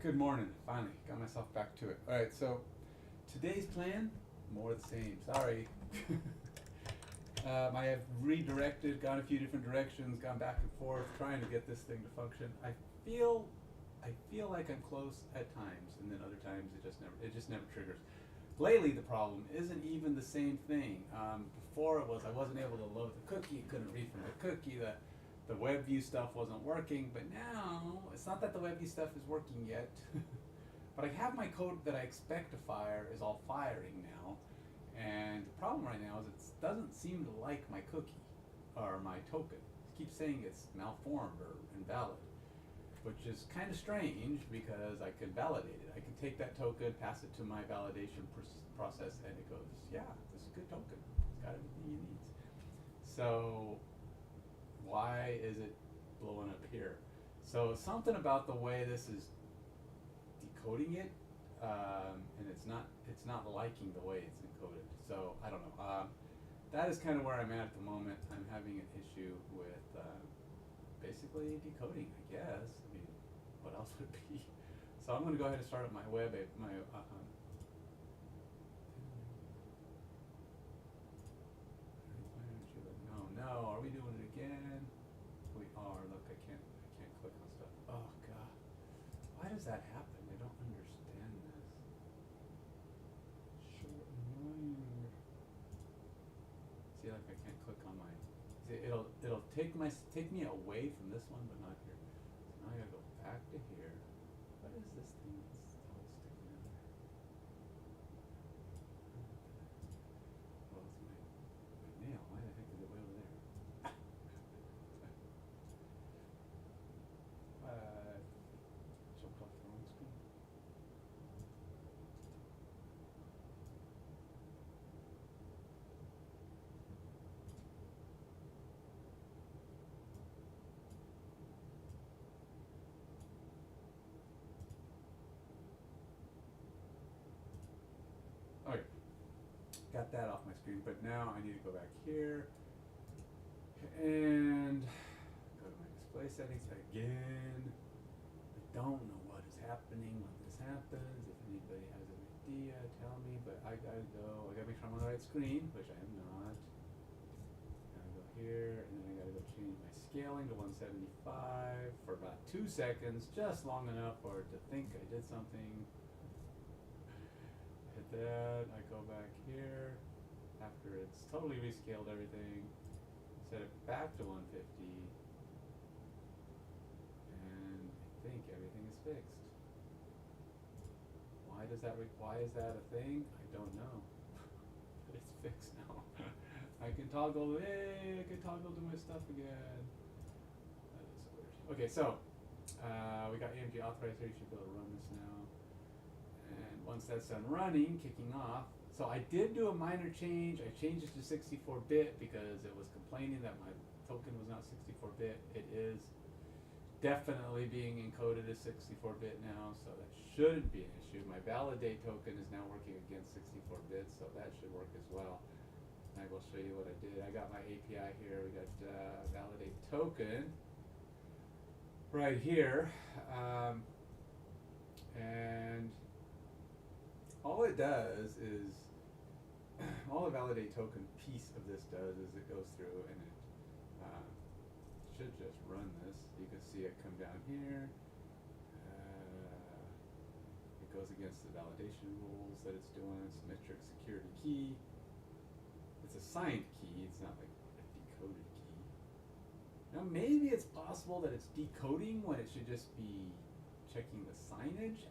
Good morning. Finally, got myself back to it. All right, so today's plan, more of the same. Sorry. I have redirected, gone a few different directions, gone back and forth, trying to get this thing to function. I feel like I'm close at times, and then other times it just never triggers. Lately, the problem isn't even the same thing. Before it was I wasn't able to load the cookie, couldn't read from the cookie. The web view stuff wasn't working, but now it's not that the web view stuff is working yet, but I have my code that I expect to fire is all firing now, and the problem right now is it doesn't seem to like my cookie or my token. It keeps saying it's malformed or invalid, which is kind of strange because I can validate it. I can take that token, pass it to my validation process, and it goes, yeah, this is a good token. It's got everything it needs. So why is it blowing up here? So something about the way this is decoding it, and it's not liking the way it's encoded. So I don't know. That is kind of where I'm at the moment. I'm having an issue with basically decoding, I guess. I mean, what else would it be? So I'm going to go ahead and start up my web. No, are we doing it again? We are. Look, I can't click on stuff. Oh God, why does that happen? I don't understand this. So annoying. See, like I can't click on my. See, it'll take me away from this one, but not here. So now I gotta go back to here. What is this thing that's still sticking in there? Well, it's my nail. Why the heck is it way over there? Jumped off the wrong screen. Okay, got that off my screen, but now I need to go back here and go to my display settings again. I don't know what is happening when this happens. If anybody has an idea, tell me, but I gotta make sure I'm on the right screen, which I am not. I gotta go here, and then I gotta go change my scaling to 175 for about 2 seconds, just long enough for it to think I did something. Hit that, I go back here, after it's totally rescaled everything, set it back to 150, and I think everything is fixed. Why is that a thing? I don't know. But it's fixed now. I can toggle to my stuff again. That is so weird. Okay, so we got AMG authorized here, you should be able to run this now. And once that's done running, kicking off, so I did do a minor change. I changed it to 64-bit because it was complaining that my token was not 64-bit. It is definitely being encoded as 64-bit now, so that shouldn't be an issue. My validate token is now working against 64-bit, so that should work as well. And I will show you what I did. I got my API here. We got validate token right here, and all it does is, all the validate token piece of this does is it goes through and it should just run this. You can see it come down here. It goes against the validation rules that it's doing. Symmetric security key. It's a signed key. It's not like a decoded key. Now maybe it's possible that it's decoding when it should just be checking the signage.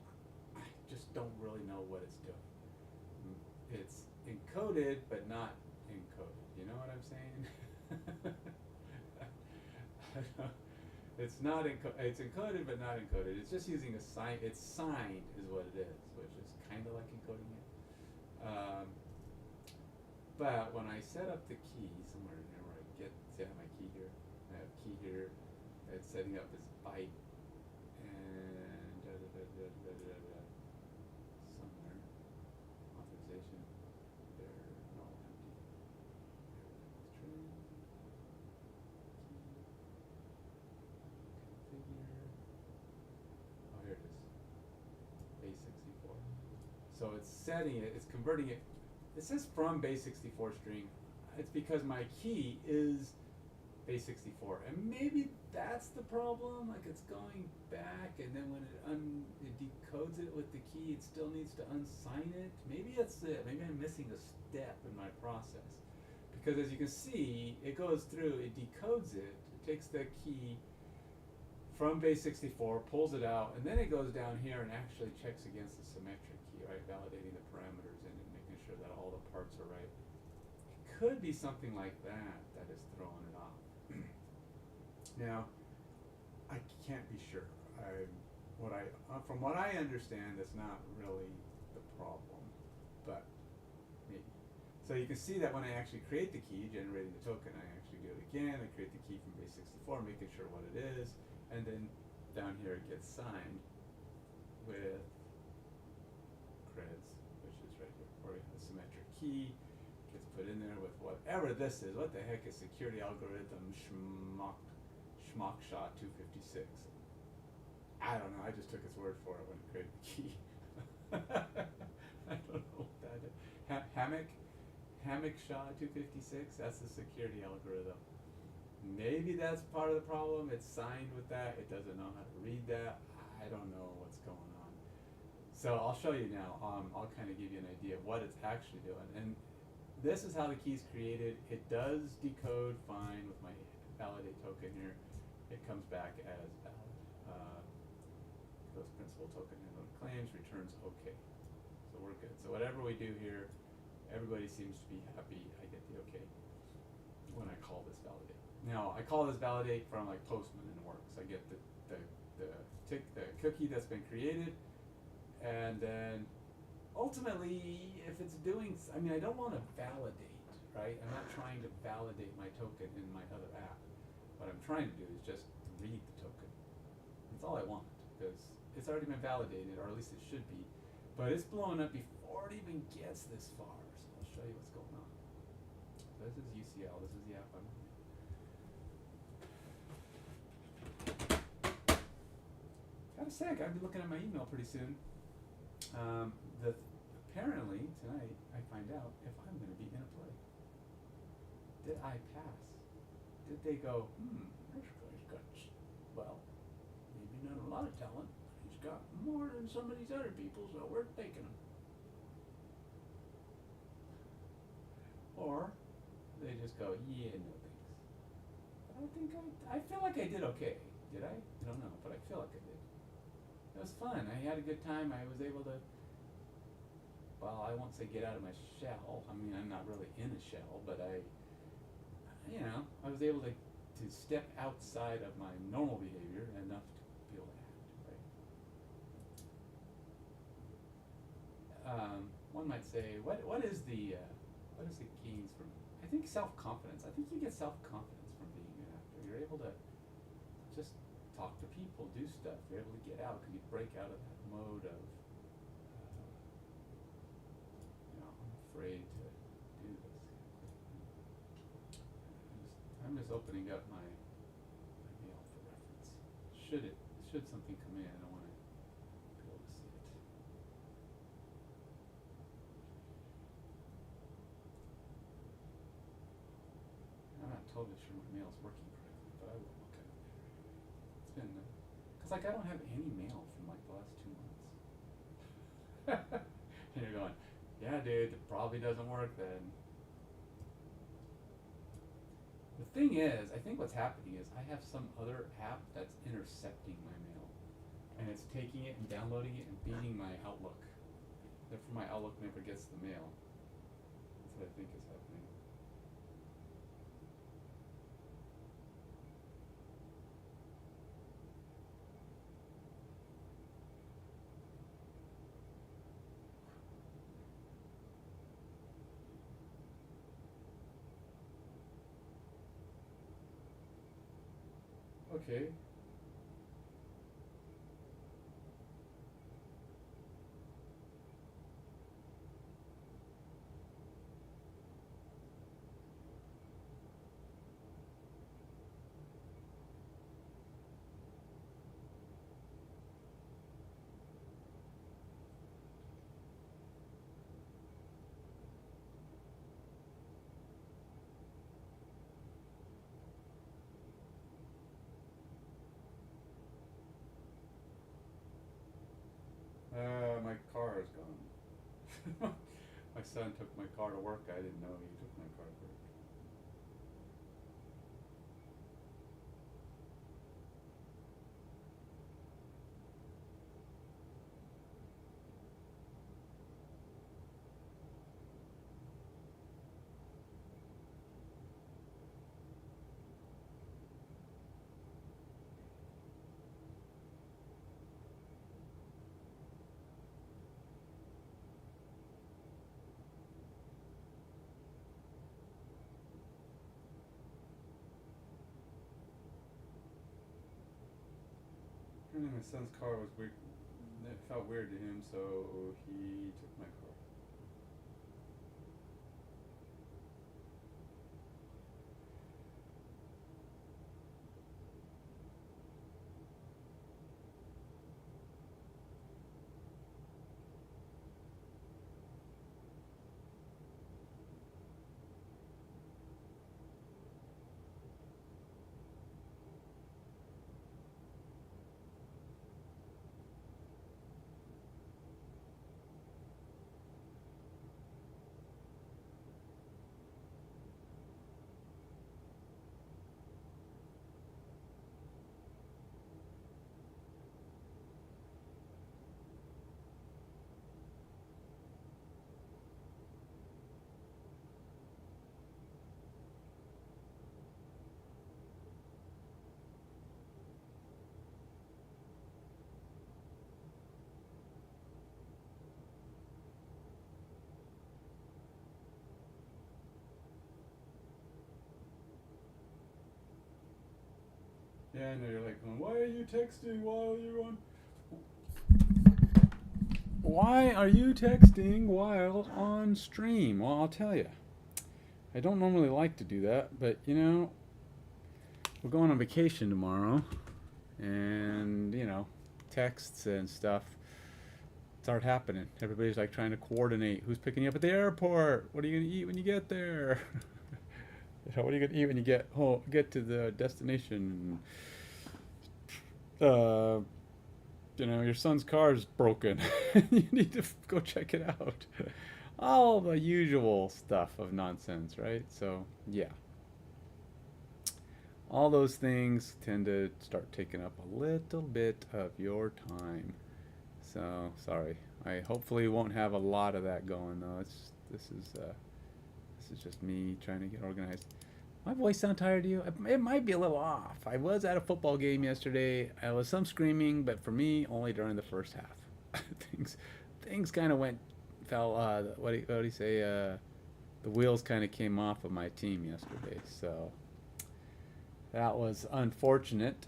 I just don't really know what it's doing. It's encoded but not encoded. You know what I'm saying? It's not it's encoded but not encoded. It's just using a sign. It's signed is what it is, which is kind of like encoding it. But when I set up the key somewhere in here where I set my key here, I have key here. It's setting up this byte and somewhere authorization. There, no empty. Trim. Configure. Oh, here it is. So it's setting it, it's converting it. It says from base64 string. It's because my key is base64, and maybe that's the problem. Like it's going back, and then when it decodes it with the key, it still needs to unsign it. Maybe that's it. Maybe I'm missing a step in my process, because as you can see, it goes through, it decodes it, it takes the key from base64, pulls it out, and then it goes down here and actually checks against the symmetric key, right? Validating the parameters and making sure that all the parts are right. It could be something like that that is throwing it off. Now, I can't be sure. From what I understand, that's not really the problem, but maybe. So you can see that when I actually create the key, generating the token, I actually do it again. I create the key from base64, making sure what it is. And then down here it gets signed with creds, which is right here, or a symmetric key, gets put in there with whatever this is. What the heck is security algorithm schmuck shot 256? I don't know, I just took its word for it when it created the key. I don't know what that is. Hammock shot 256, that's the security algorithm. Maybe that's part of the problem. It's signed with that. It doesn't know how to read that. I don't know what's going on. So I'll show you now. I'll kind of give you an idea of what it's actually doing. And this is how the key's created. It does decode fine with my validate token here. It comes back as valid. Goes principal token handled claims, returns OK. So we're good. So whatever we do here, everybody seems to be happy. I get the OK when I call this validate. Now I call this validate from like Postman and it works. I get the cookie that's been created, and then ultimately if it's doing, I mean I don't want to validate, right? I'm not trying to validate my token in my other app. What I'm trying to do is just read the token. That's all I want, because it's already been validated, or at least it should be. But it's blowing up before it even gets this far. So I'll show you what's going on. So this is UCL. This is the app I'm running. Gotta say, I'll be looking at my email pretty soon. Apparently tonight I find out if I'm going to be in a play. Did I pass? Did they go, this guy's got, well, maybe not a lot of talent, but he's got more than some of these other people, so we're taking him. Or they just go, yeah, no thanks. But I think I feel like I did okay. Did I? I don't know, but I feel like I did. It was fun. I had a good time. I was able to, well, I won't say get out of my shell. I mean, I'm not really in a shell, but I was able to step outside of my normal behavior enough to be able to act, right? One might say, what is the gains from? I think self-confidence. I think you get self-confidence from being an actor. You're able to just talk to people, do stuff. You're able to get out because you break out of that mode of, I'm afraid to do this. I'm just opening up my mail for reference. Should something come in, I want to be able to see it. I'm not totally sure my mail's working correctly, but I will look at it later. It's been, because I don't have any mail from like the last 2 months. And you're going, yeah dude, it probably doesn't work then. The thing is, I think what's happening is I have some other app that's intercepting my mail. And it's taking it and downloading it and beating my Outlook. Therefore my Outlook never gets the mail. That's what I think is happening. Okay. my car is gone. My son took my car to work. I didn't know he took my car to work. Apparently my son's car was weird. It felt weird to him, so he took my car. Yeah, I know you're like going, why are you texting while you're on? Why are you texting while on stream? Well, I'll tell you. I don't normally like to do that, but you know, we're going on vacation tomorrow, and you know, texts and stuff start happening. Everybody's like trying to coordinate who's picking you up at the airport. What are you gonna eat when you get there? What are you gonna eat when you get home? Get to the destination. You know, your son's car is broken. You need to go check it out. All the usual stuff of nonsense, right? So yeah, all those things tend to start taking up a little bit of your time. So sorry. I hopefully won't have a lot of that going though. This is just me trying to get organized. My voice sound tired to you? It might be a little off. I was at a football game yesterday. I was some screaming, but for me, only during the first half. things kind of fell. What do you say? The wheels kind of came off of my team yesterday. So that was unfortunate,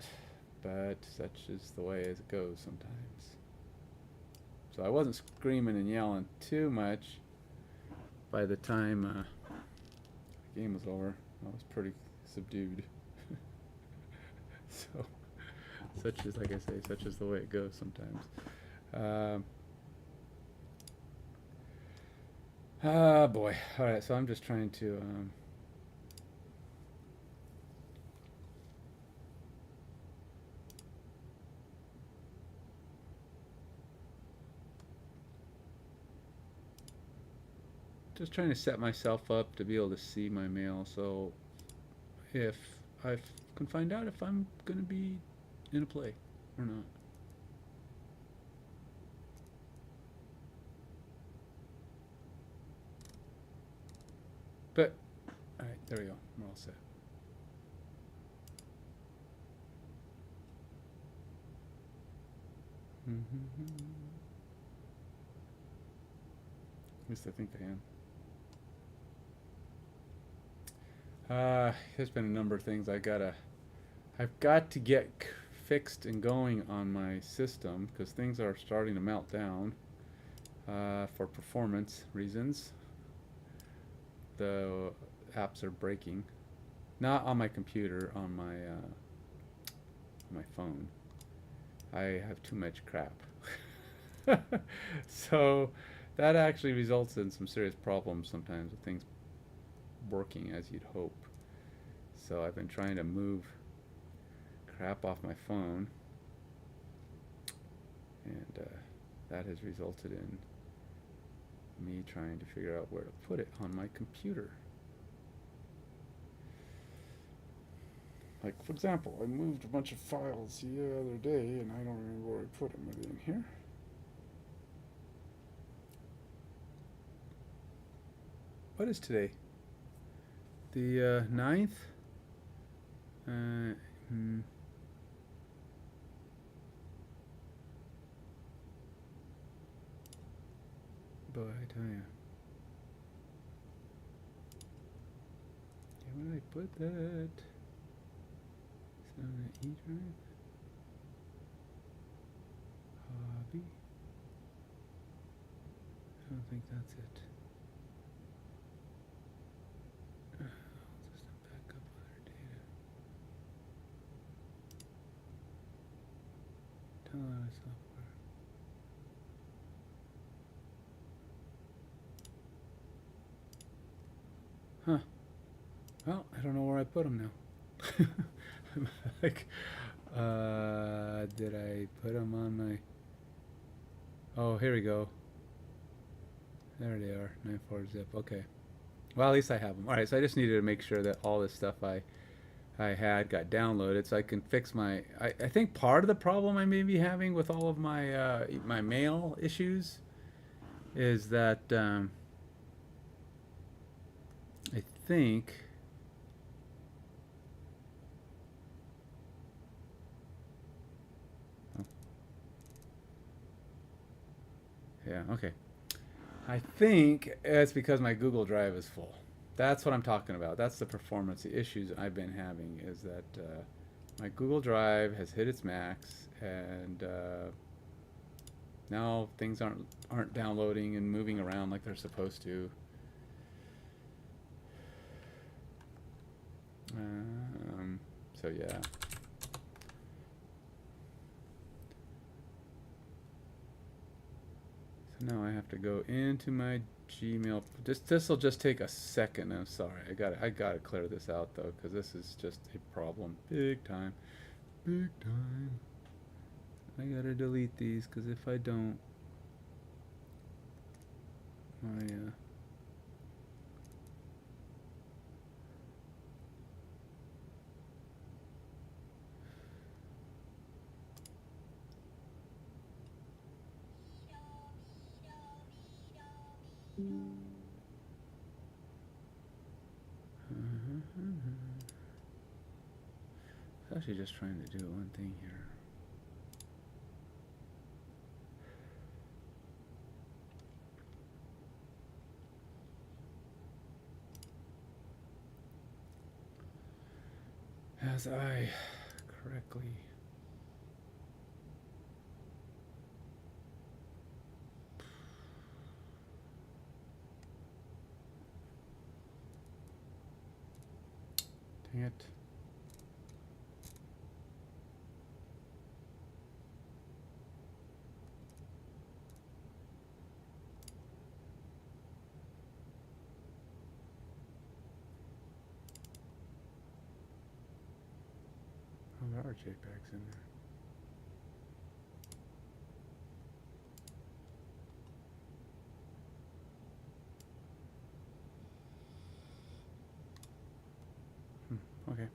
but such is the way as it goes sometimes. So I wasn't screaming and yelling too much by the time the game was over. I was pretty subdued. So, such is, like I say, such is the way it goes sometimes. Boy. Alright, so I'm just trying to, just trying to set myself up to be able to see my mail, so if I can find out if I'm going to be in a play or not. But, alright, there we go. We're all set. At least I think I am. There's been a number of things I've got to get fixed and going on my system because things are starting to melt down for performance reasons. The apps are breaking, not on my computer, on my phone. I have too much crap. So that actually results in some serious problems sometimes with things working as you'd hope. So I've been trying to move crap off my phone and that has resulted in me trying to figure out where to put it on my computer. Like, for example, I moved a bunch of files the other day, and I don't remember where I put them. Are they in here? What is today? The 9th? Boy, I tell ya. Where did I put that? Is that on the E drive? Hobby? I don't think that's it. I'll just back up other data. Tell out of software. Huh. Well, I don't know where I put them now. I'm like, did I put them on my... Oh, here we go. There they are, 9.4 zip, okay. Well, at least I have them. Alright, so I just needed to make sure that all this stuff I had got downloaded so I can fix my... I think part of the problem I may be having with all of my, my mail issues is that, I think... Yeah, okay. I think it's because my Google Drive is full. That's what I'm talking about. That's the performance, the issues I've been having is that my Google Drive has hit its max, and now things aren't downloading and moving around like they're supposed to. So yeah. Now I have to go into my Gmail. This will just take a second. I'm sorry. I gotta clear this out though, because this is just a problem, big time, big time. I gotta delete these because if I don't, my I was actually just trying to do one thing here. As I correctly dang it. Oh, there are JPEGs in there. Okay.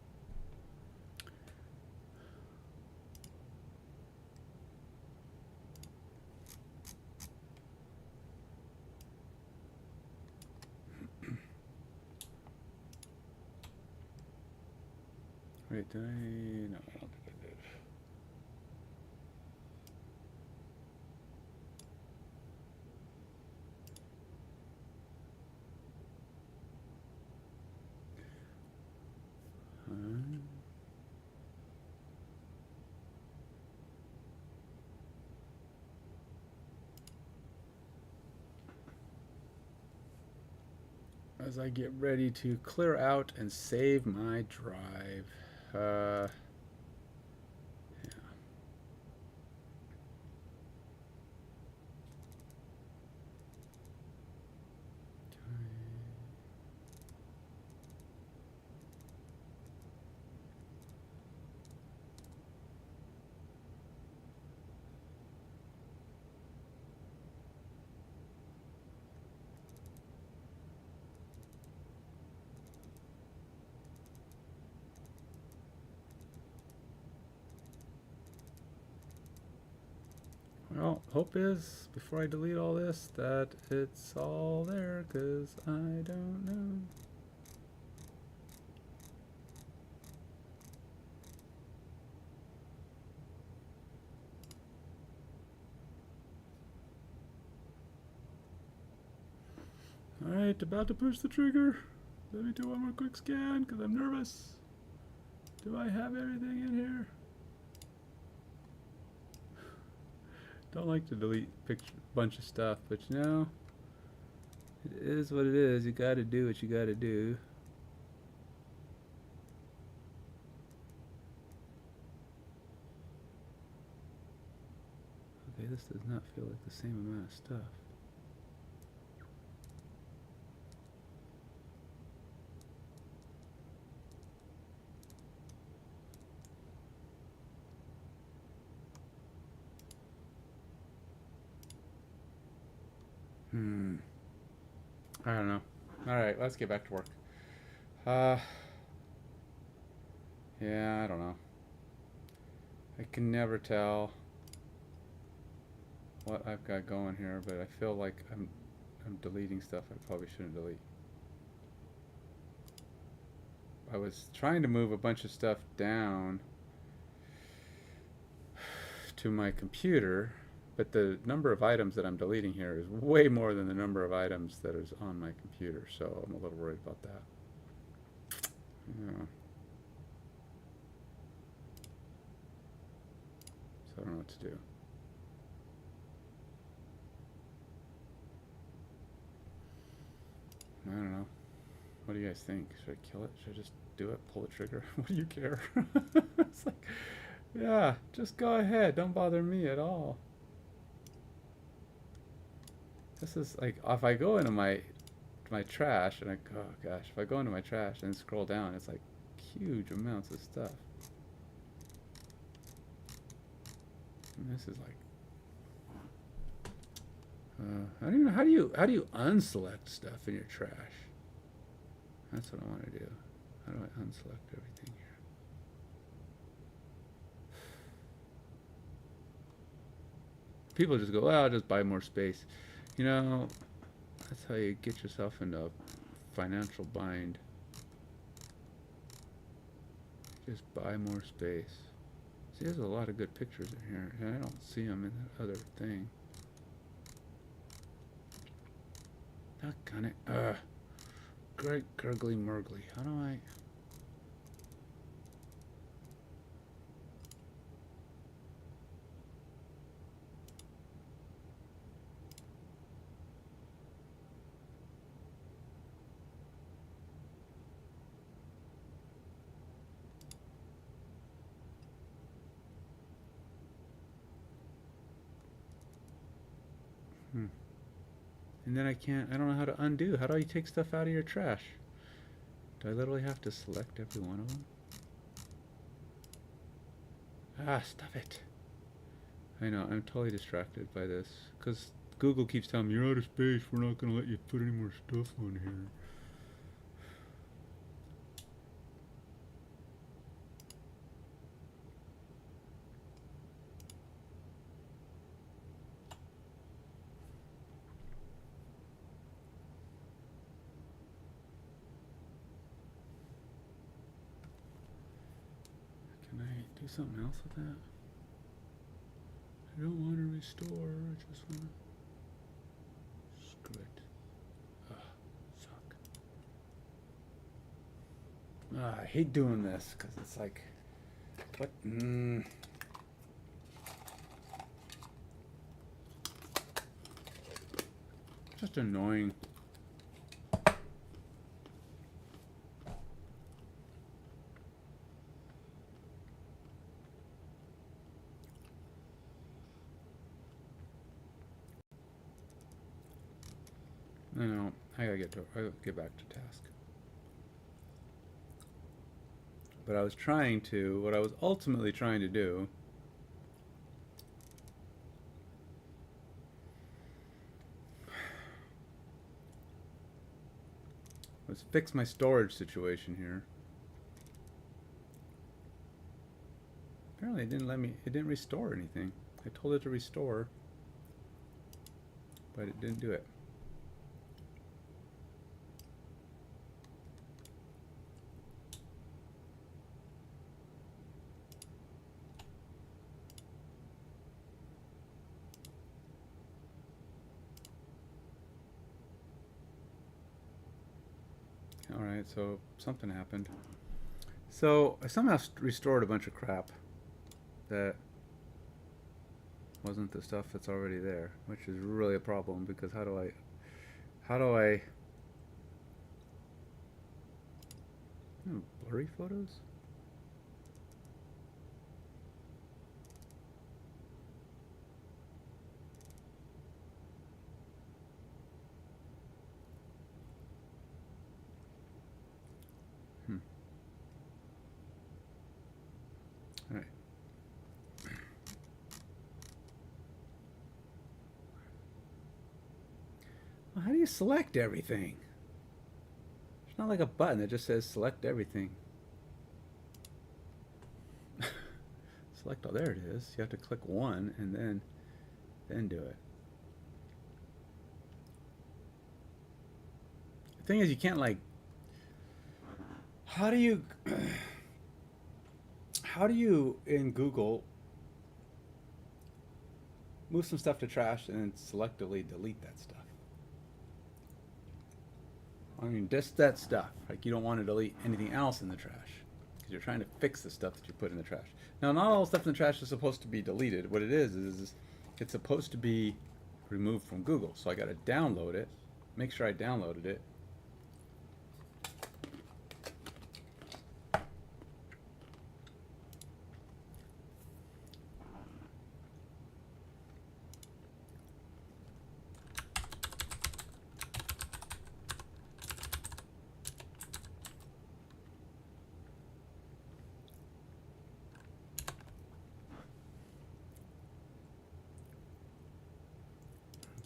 Wait, did I? No, I don't think I did. As I get ready to clear out and save my drive. Yeah. Well, hope is, before I delete all this, that it's all there, because I don't know. Alright, about to push the trigger. Let me do one more quick scan, because I'm nervous. Do I have everything in here? Don't like to delete bunch of stuff, but you know, it is what it is. You gotta do what you gotta do. Okay, this does not feel like the same amount of stuff. I don't know. Alright, let's get back to work. Yeah, I don't know. I can never tell what I've got going here, but I feel like I'm deleting stuff I probably shouldn't delete. I was trying to move a bunch of stuff down to my computer, but the number of items that I'm deleting here is way more than the number of items that is on my computer, so I'm a little worried about that. Yeah. So I don't know what to do. I don't know. What do you guys think? Should I kill it? Should I just do it? Pull the trigger? What do you care? It's like, yeah, just go ahead. Don't bother me at all. This is like, if I go into my trash and oh gosh, if I go into my trash and scroll down, it's like huge amounts of stuff. And this is like, I don't even know, how do you unselect stuff in your trash? That's what I want to do. How do I unselect everything here? People just go, well, I'll just buy more space. You know, that's how you get yourself into a financial bind. Just buy more space. See, there's a lot of good pictures in here, and I don't see them in that other thing. Doggone it. Great gurgly murgly. How do I... And then I don't know how to undo. How do I take stuff out of your trash? Do I literally have to select every one of them? Ah, stop it. I know, I'm totally distracted by this. Because Google keeps telling me, you're out of space, we're not going to let you put any more stuff on here. Do something else with that? I don't want to restore, I just want to... Screw it. Suck. I hate doing this, because it's like... What? Just annoying. I know. I gotta get back to task. But I was trying to, what I was ultimately trying to do was fix my storage situation here. Apparently it didn't let me, it didn't restore anything. I told it to restore. but it didn't do it. Alright, so something happened. So I somehow restored a bunch of crap that wasn't the stuff that's already there, which is really a problem, because how do I blurry photos? All right. Well, how do you select everything? It's not like a button that just says select everything. Select all, there it is. You have to click one and then do it. The thing is, you can't, like, how do you in Google move some stuff to trash and then selectively delete that stuff? I mean, just that stuff. Like, you don't want to delete anything else in the trash because you're trying to fix the stuff that you put in the trash. Now, not all the stuff in the trash is supposed to be deleted. What it is it's supposed to be removed from Google. So I got to download it, make sure I downloaded it.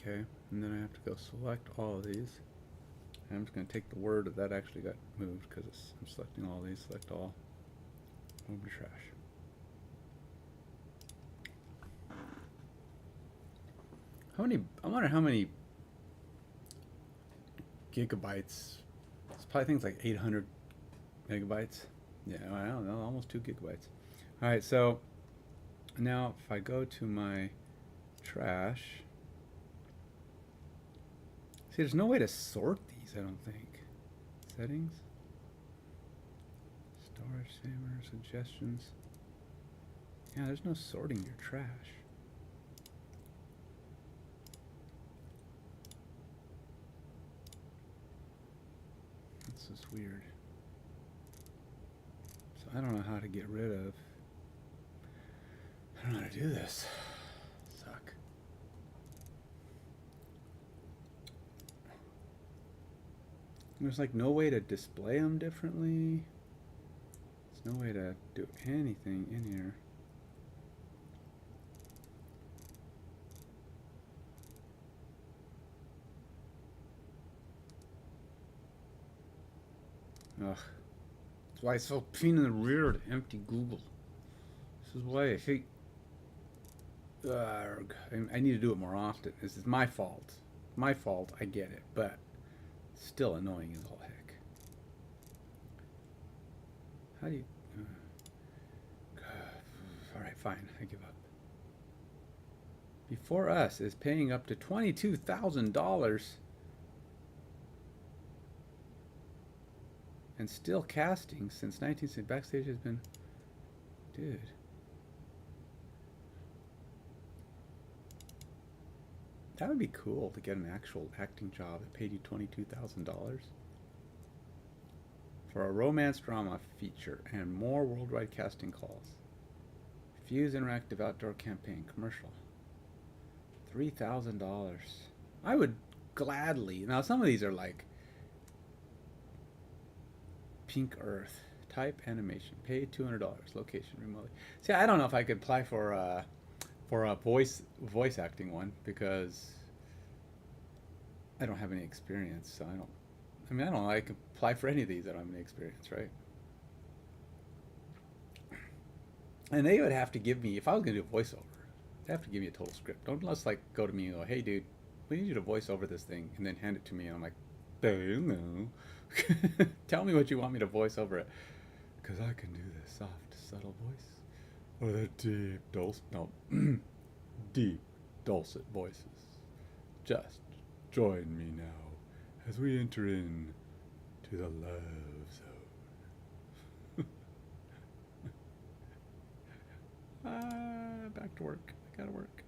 Okay, and then I have to go select all of these. And I'm just going to take the word that actually got moved because I'm selecting all these. Select all. Move to trash. How many? I wonder how many gigabytes. It's probably things like 800 megabytes. Yeah, I don't know, almost 2 gigabytes. All right, so now if I go to my trash. See, there's no way to sort these, I don't think. Settings. Storage saver, suggestions. Yeah, there's no sorting your trash. This is weird. So I don't know how to get rid of. I don't know how to do this. Suck. There's like no way to display them differently. There's no way to do anything in here. Ugh. That's why it's so pain in the rear to empty Google. This is why I hate. I need to do it more often. This is my fault. My fault, I get it, but still annoying as all heck. How do you... Alright, fine. I give up. Before us is paying up to $22,000 and still casting since 1960. Backstage has been... Dude. That would be cool to get an actual acting job that paid you $22,000 for a romance drama feature and more worldwide casting calls. Fuse interactive outdoor campaign commercial. $3,000. I would gladly. Now some of these are like Pink Earth type animation. Pay $200. Location remotely. See, I don't know if I could apply for a voice acting one because I don't have any experience. So I don't know. I could apply for any of these. I don't have any experience, right? And they would have to give me, if I was going to do a voiceover, they have to give me a total script. Don't just like go to me and go, hey dude, we need you to voice over this thing and then hand it to me. And I'm like, no. Tell me what you want me to voice over it. Because I can do the soft, subtle voice. Or the deep, deep, dulcet voices. Just join me now as we enter in to the love zone. Back to work. I gotta work.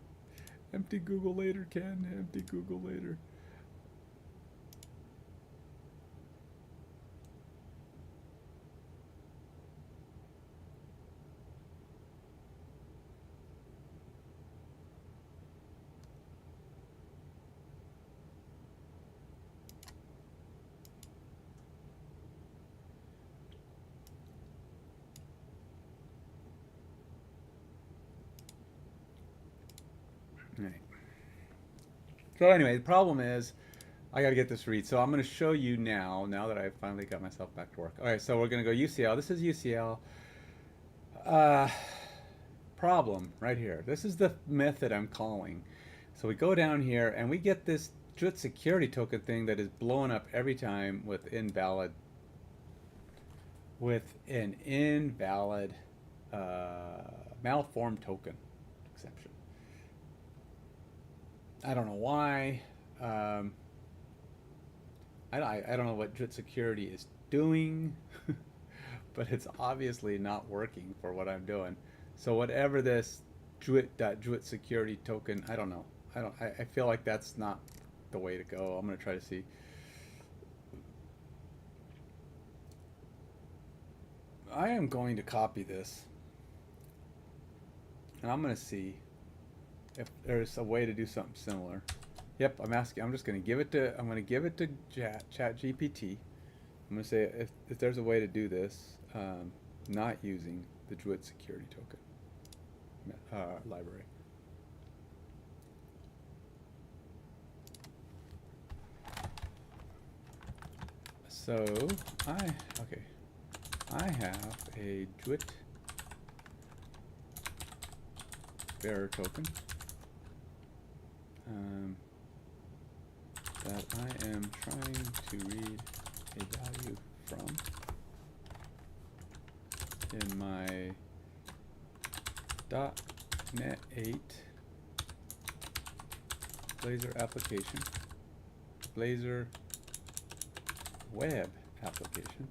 Empty Google later, Ken. Empty Google later. Right. So anyway, the problem is I got to get this read. So I'm going to show you now that I've finally got myself back to work. All right, so we're going to go UCL. This is UCL. Problem right here. This is the method I'm calling. So we go down here and we get this JWT security token thing that is blowing up every time with an invalid malformed token exception. I don't know why. I don't know what JWT security is doing, but it's obviously not working for what I'm doing. So whatever this JWT security token, I don't know. I feel like that's not the way to go. I'm going to try to see. I am going to copy this, and I'm going to see if there's a way to do something similar. Yep, I'm asking. I'm just going to give it to. I'm going to give it to ChatGPT. I'm going to say if there's a way to do this, not using the JWT security token library. So I have a JWT bearer token that I am trying to read a value from in my .NET 8 Blazor application, Blazor web application.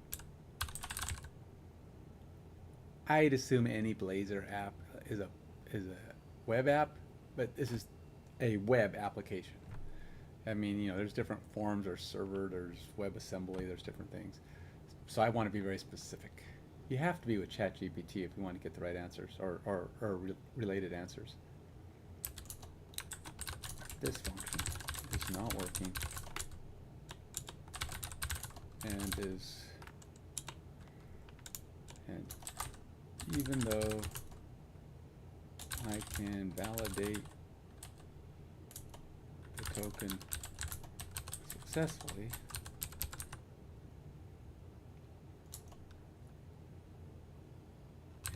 I'd assume any Blazor app is a web app, but this is a web application. I mean, you know, there's different forms, there's server, there's WebAssembly, there's different things. So I want to be very specific. You have to be with ChatGPT if you want to get the right answers or related answers. This function is not working and even though I can validate the token successfully,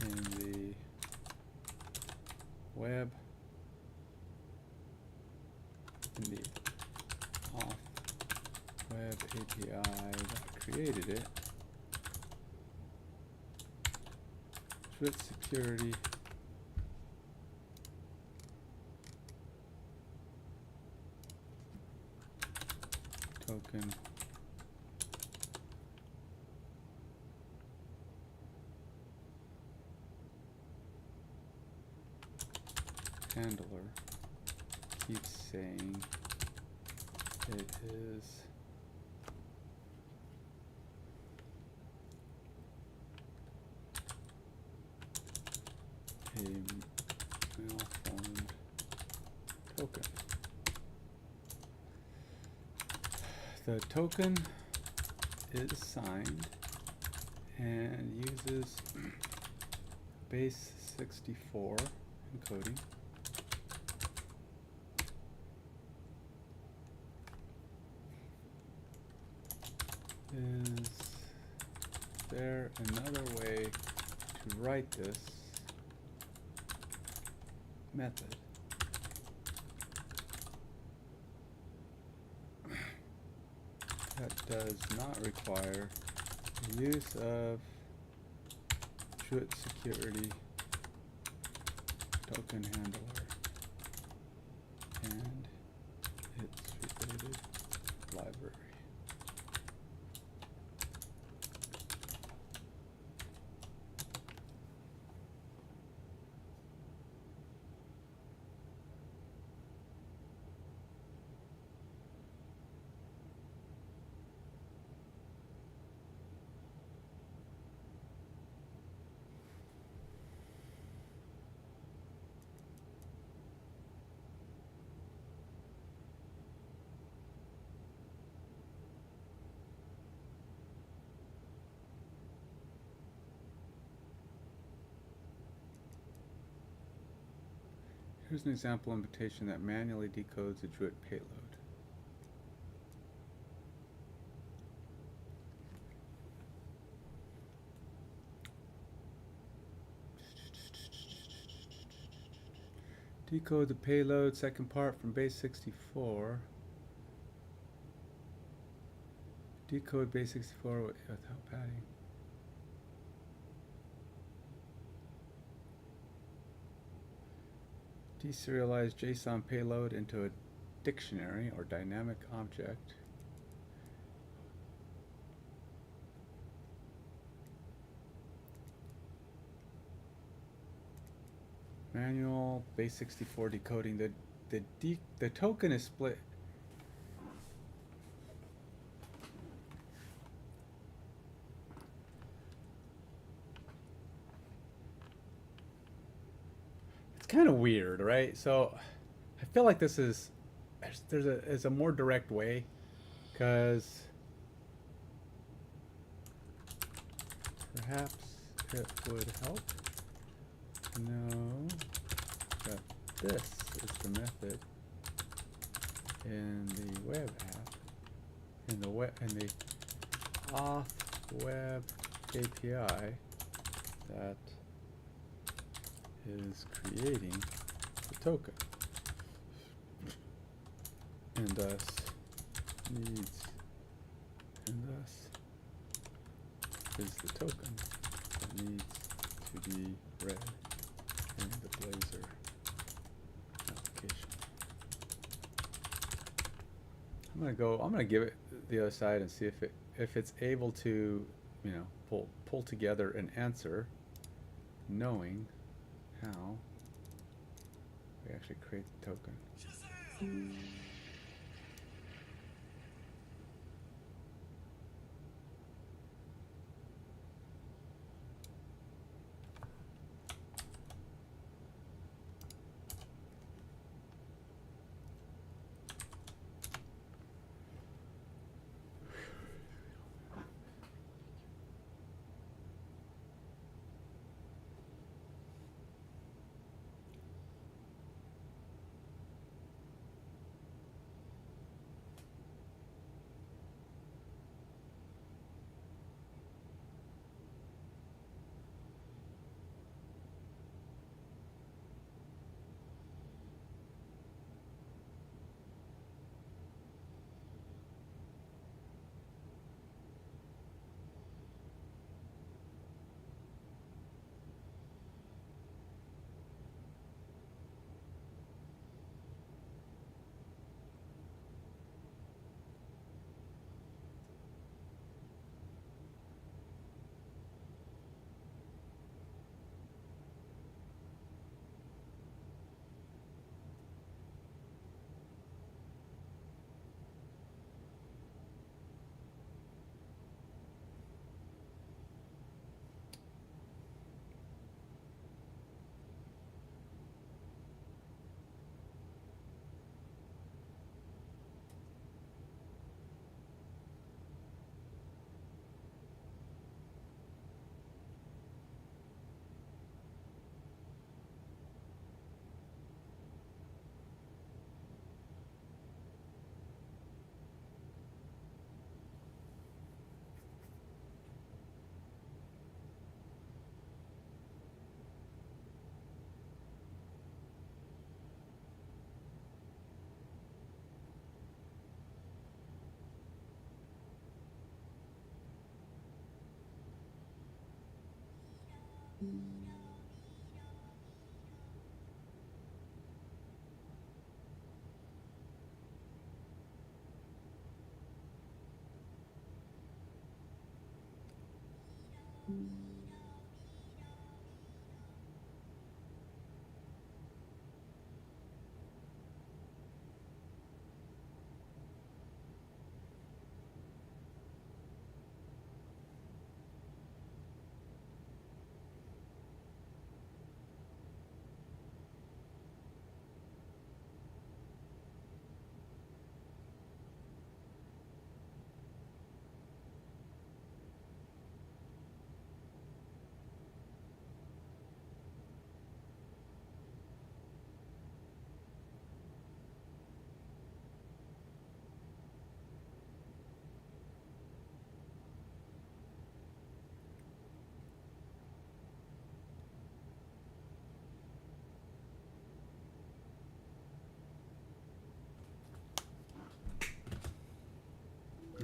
in the web, in the Auth web API that created it, JWT security token handler keeps saying it is a malformed token. The token is signed and uses base 64 encoding. Is there another way to write this method? that does not require the use of Druid security token handler and its related library. Here's an example invitation that manually decodes a Druid payload. Decode the payload, second part from base 64. Decode base 64 without padding. Deserialize JSON payload into a dictionary or dynamic object. Manual base 64 decoding. The token is split. It's kind of weird, right? So I feel like this is there's a more direct way, because perhaps it would help to know that this is the method in the web app, in the Auth web API that is creating the token, and thus is the token that needs to be read in the Blazor application. I'm gonna give it the other side and see if it's able to, you know, pull together an answer, knowing how we actually create the token.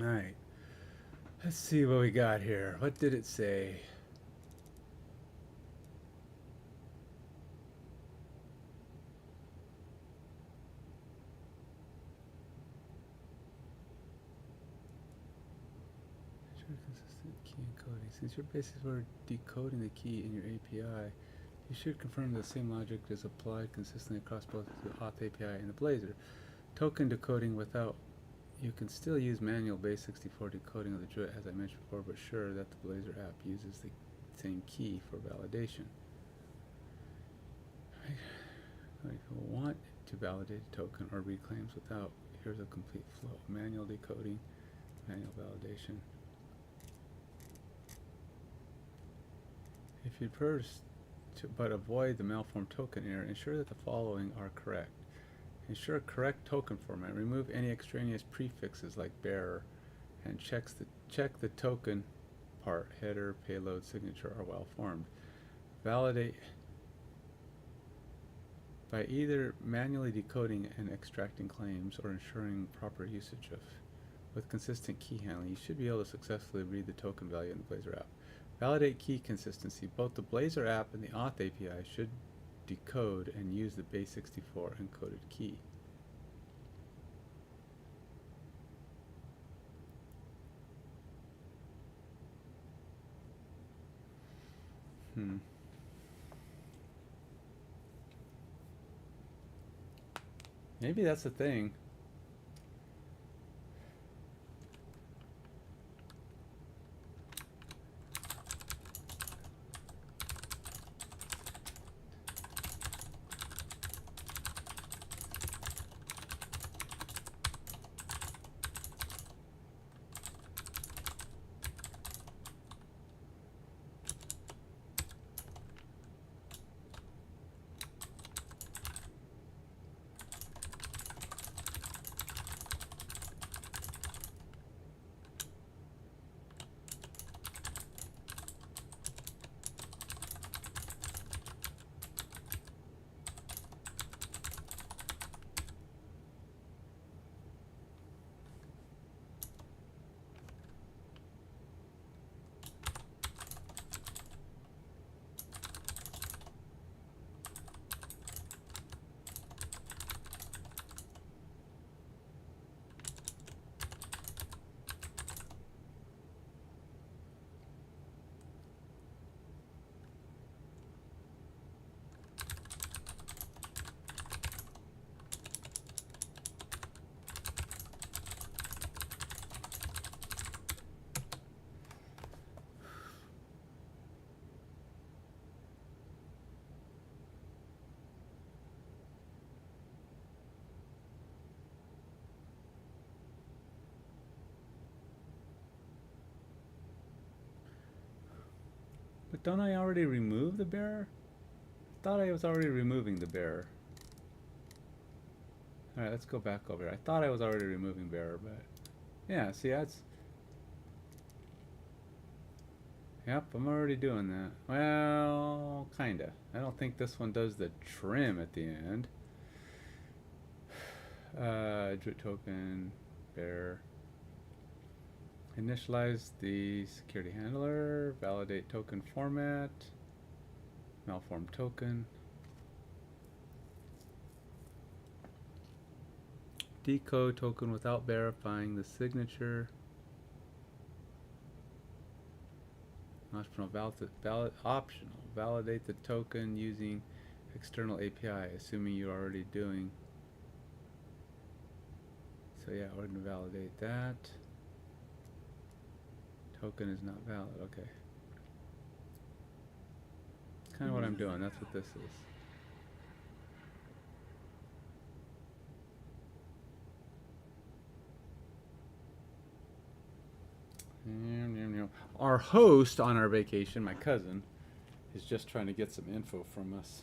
Alright. Let's see what we got here. What did it say? Ensure consistent key encoding. Since your basis for decoding the key in your API, you should confirm the same logic is applied consistently across both the Auth API and the Blazor. Token decoding without, you can still use manual base64 decoding of the JIT as I mentioned before, but sure that the Blazor app uses the same key for validation. If you want to validate a token or read claims without, here's a complete flow. Manual decoding, manual validation. If you prefer to but avoid the malformed token error, ensure that the following are correct. Ensure correct token format. Remove any extraneous prefixes like bearer, and check the token part, header, payload, signature are well formed. Validate by either manually decoding and extracting claims or ensuring proper usage of with consistent key handling. You should be able to successfully read the token value in the Blazor app. Validate key consistency. Both the Blazor app and the Auth API should decode and use the base64 encoded key. Maybe that's the thing. But don't I already remove the bearer? I thought I was already removing the bearer. Alright, let's go back over here. I thought I was already removing bearer, but yeah, see that's... Yep, I'm already doing that. Well, kinda. I don't think this one does the trim at the end. Drip token, bearer. Initialize the security handler, validate token format, malformed token, decode token without verifying the signature, optional, validate the token using external API, assuming you're already doing. So yeah, we're going to validate that. Token is not valid. Okay. It's kind of what I'm doing. That's what this is. Our host on our vacation, my cousin, is just trying to get some info from us.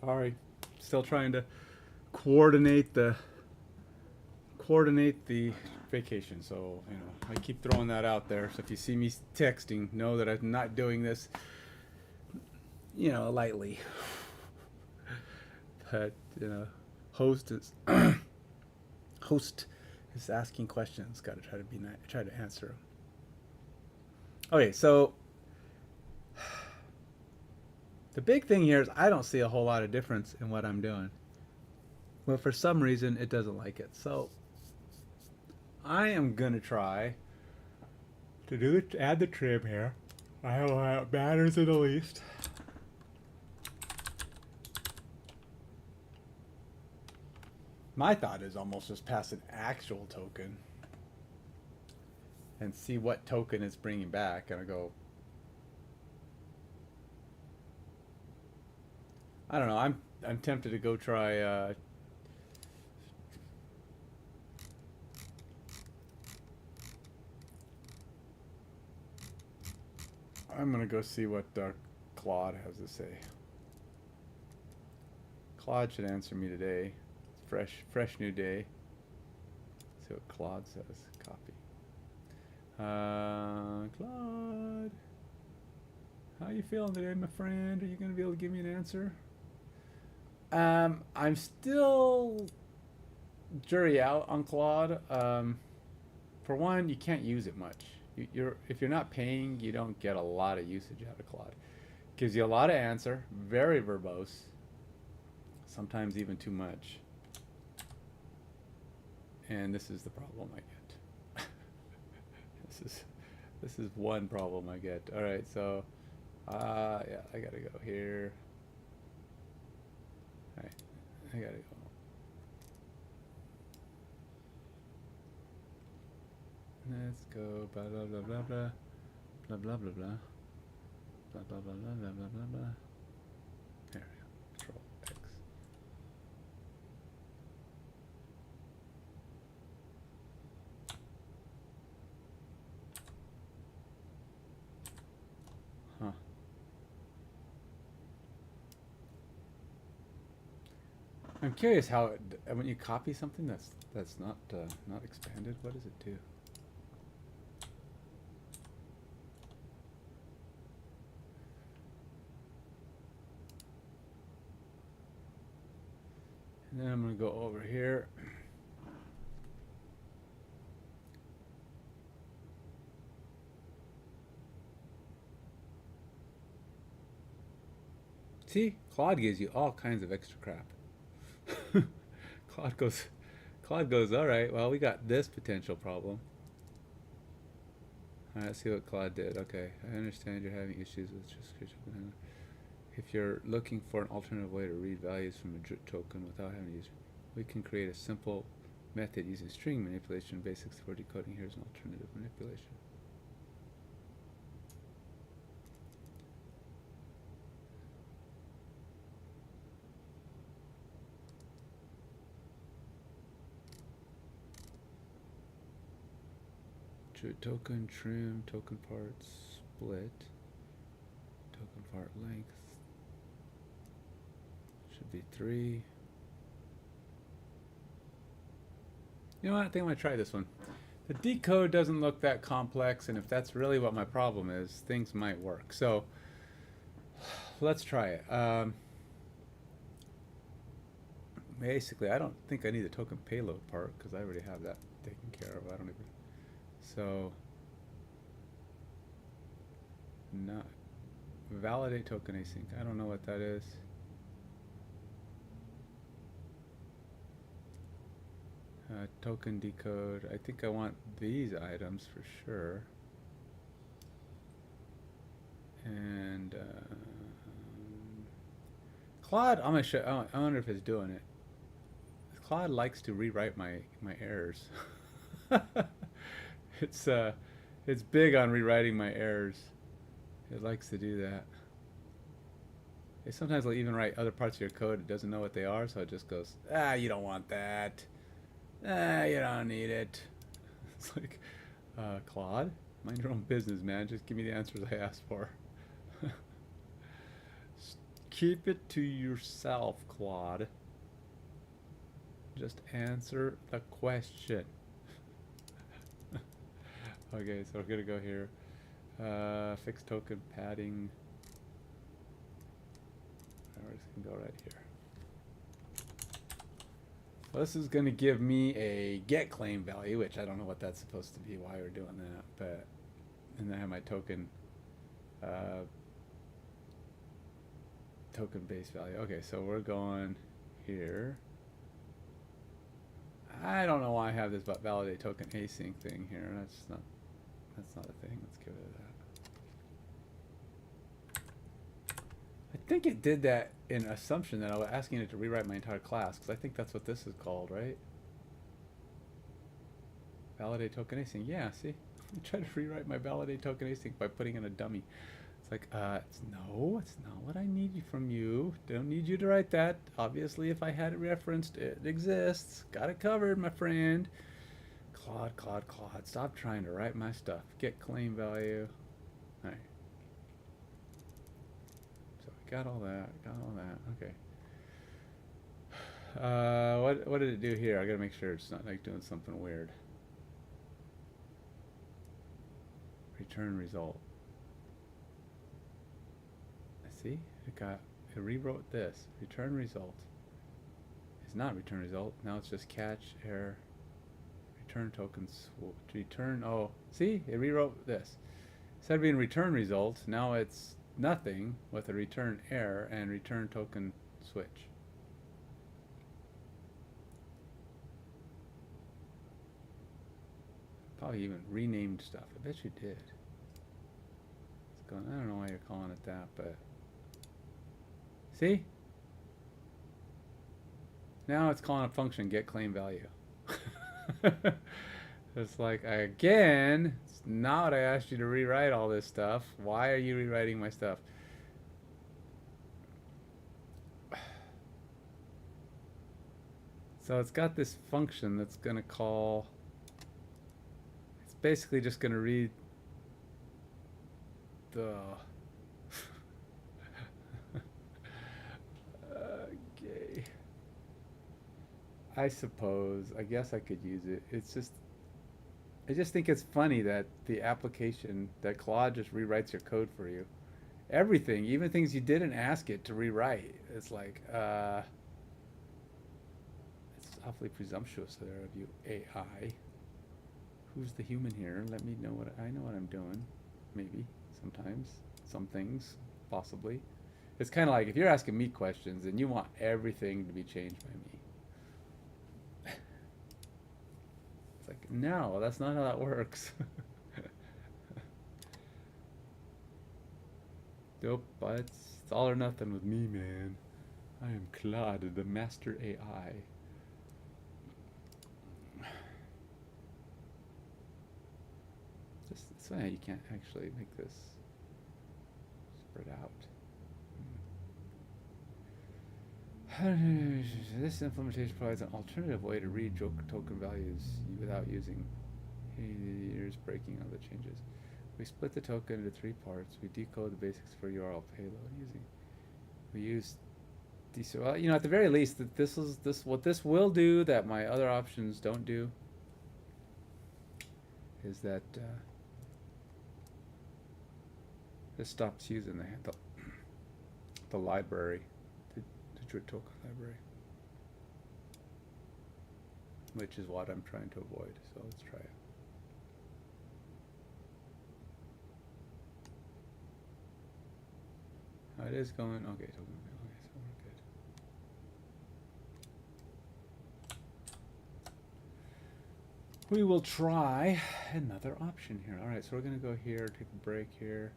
Sorry, still trying to coordinate the vacation. So I keep throwing that out there. So if you see me texting, know that I'm not doing this, lightly. But host is host is asking questions. Got to try to be nice, try to answer them. Okay, so the big thing here is I don't see a whole lot of difference in what I'm doing. Well, for some reason, it doesn't like it. So I am going to try to add the trim here. I don't know how it matters in the least. My thought is almost just pass an actual token and see what token it's bringing back. And I go, I don't know. I'm tempted to go try. I'm gonna go see what Claude has to say. Claude should answer me today. Fresh new day. Let's see what Claude says. Copy. Claude, how you feeling today, my friend? Are you gonna be able to give me an answer? I'm still jury out on Claude. For one, you can't use it much. If you're not paying, you don't get a lot of usage out of Claude. Gives you a lot of answer, very verbose, sometimes even too much. And this is the problem I get. This is one problem I get. All right, so yeah, I gotta go here. All right, I gotta go. Let's go blah blah blah blah blah blah blah blah blah blah blah blah blah blah blah blah blah. There we go. Control X. Huh. I'm curious how when you copy something that's not expanded, what does it do? And then I'm going to go over here. See, Claude gives you all kinds of extra crap. Claude goes, all right, well, we got this potential problem. All right, let's see what Claude did. Okay, I understand you're having issues with just if you're looking for an alternative way to read values from a token without having to use, we can create a simple method using string manipulation. Basics for decoding. Here's an alternative manipulation. Token trim, token parts split, token part length should be 3. You know what? I think I'm gonna try this one. The decode doesn't look that complex, and if that's really what my problem is, things might work. So let's try it. Basically, I don't think I need the token payload part because I already have that taken care of. I don't even. So, not validate token async. I don't know what that is. Token decode. I think I want these items for sure. And Claude, I'm gonna show. I wonder if it's doing it. Claude likes to rewrite my errors. It's big on rewriting my errors. It likes to do that. Sometimes it'll even write other parts of your code. It doesn't know what they are, so it just goes, you don't want that. You don't need it. It's like, Claude, mind your own business, man. Just give me the answers I asked for. Keep it to yourself, Claude. Just answer the question. Okay, so we're gonna go here. Fix token padding. We're just gonna go right here. Well, this is gonna give me a get claim value, which I don't know what that's supposed to be, why we're doing that, but and then I have my token token base value. Okay, so we're going here. I don't know why I have this validate token async thing here. That's not a thing. Let's get rid of that. I think it did that in assumption that I was asking it to rewrite my entire class, because I think that's what this is called, right? Validate token async. Yeah, see? I tried to rewrite my validate token async by putting in a dummy. It's like, no, it's not what I need from you. Don't need you to write that. Obviously, if I had it referenced, it exists. Got it covered, my friend. Claude, stop trying to write my stuff. Get claim value. All right. So we got all that. Okay. What did it do here? I gotta make sure it's not like doing something weird. Return result. See, it rewrote this. Return result. It's not return result. Now it's just catch error. Return tokens. Return. Oh, see, it rewrote this. Instead of being return result, now it's nothing with a return error and return token switch. Probably even renamed stuff. I bet you did. It's going. I don't know why you're calling it that, but. See? Now it's calling a function get claim value. It's like, again, it's not what I asked you to rewrite all this stuff. Why are you rewriting my stuff? So it's got this function that's going to call, it's basically just going to read the I suppose. I guess I could use it. It's just, I just think it's funny that the application, that Claude just rewrites your code for you. Everything, even things you didn't ask it to rewrite. It's like, it's awfully presumptuous there of you, AI. Who's the human here? Let me know what, I know what I'm doing. Maybe, sometimes, some things, possibly. It's kind of like, if you're asking me questions, and you want everything to be changed by me. It's like, no, that's not how that works. Nope, but it's all or nothing with me, man. I am Claude, the master AI. Just so you can't actually make this spread out. This implementation provides an alternative way to read token values without using here's breaking of the changes. We split the token into 3 parts. We decode the basics for URL payload using. We use these. Well, you know, at the very least, that what this will do that my other options don't do is that this stops using the library. Token library, which is what I'm trying to avoid. So let's try it. It is going okay. So we're good. We will try another option here. All right, so we're gonna go here, take a break here.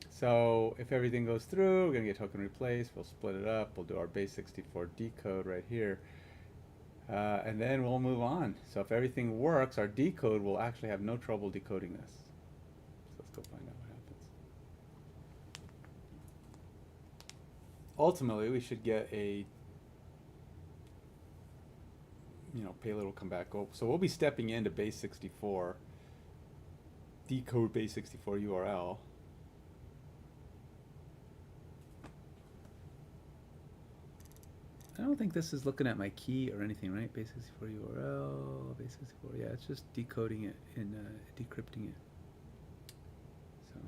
So if everything goes through, we're going to get token replaced. We'll split it up. We'll do our base64 decode right here. And then we'll move on. So if everything works, our decode will actually have no trouble decoding this. So let's go find out what ultimately we should get a, you know, payload will come back over. So we'll be stepping into base 64, decode base 64 URL. I don't think this is looking at my key or anything, right? Base 64 URL, base 64. Yeah, it's just decoding it and decrypting it. So.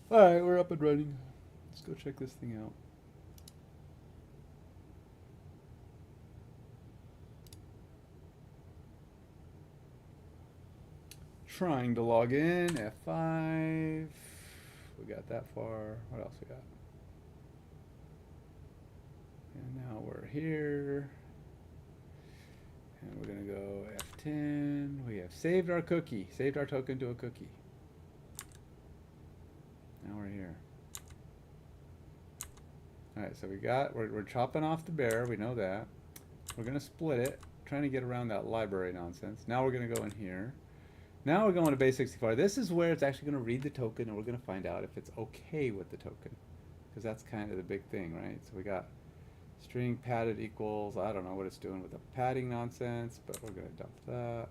All right, we're up and running. Let's go check this thing out. Trying to log in, F5. We got that far. What else we got? And now we're here. And we're gonna go F10. We have saved our cookie, saved our token to a cookie. Now we're here. Alright, so we're chopping off the bear, we know that. We're gonna split it, trying to get around that library nonsense. Now we're gonna go in here. Now we're going to base 64. This is where it's actually gonna read the token and we're gonna find out if it's okay with the token. Because that's kind of the big thing, right? So we got string padded equals, I don't know what it's doing with the padding nonsense, but we're gonna dump that.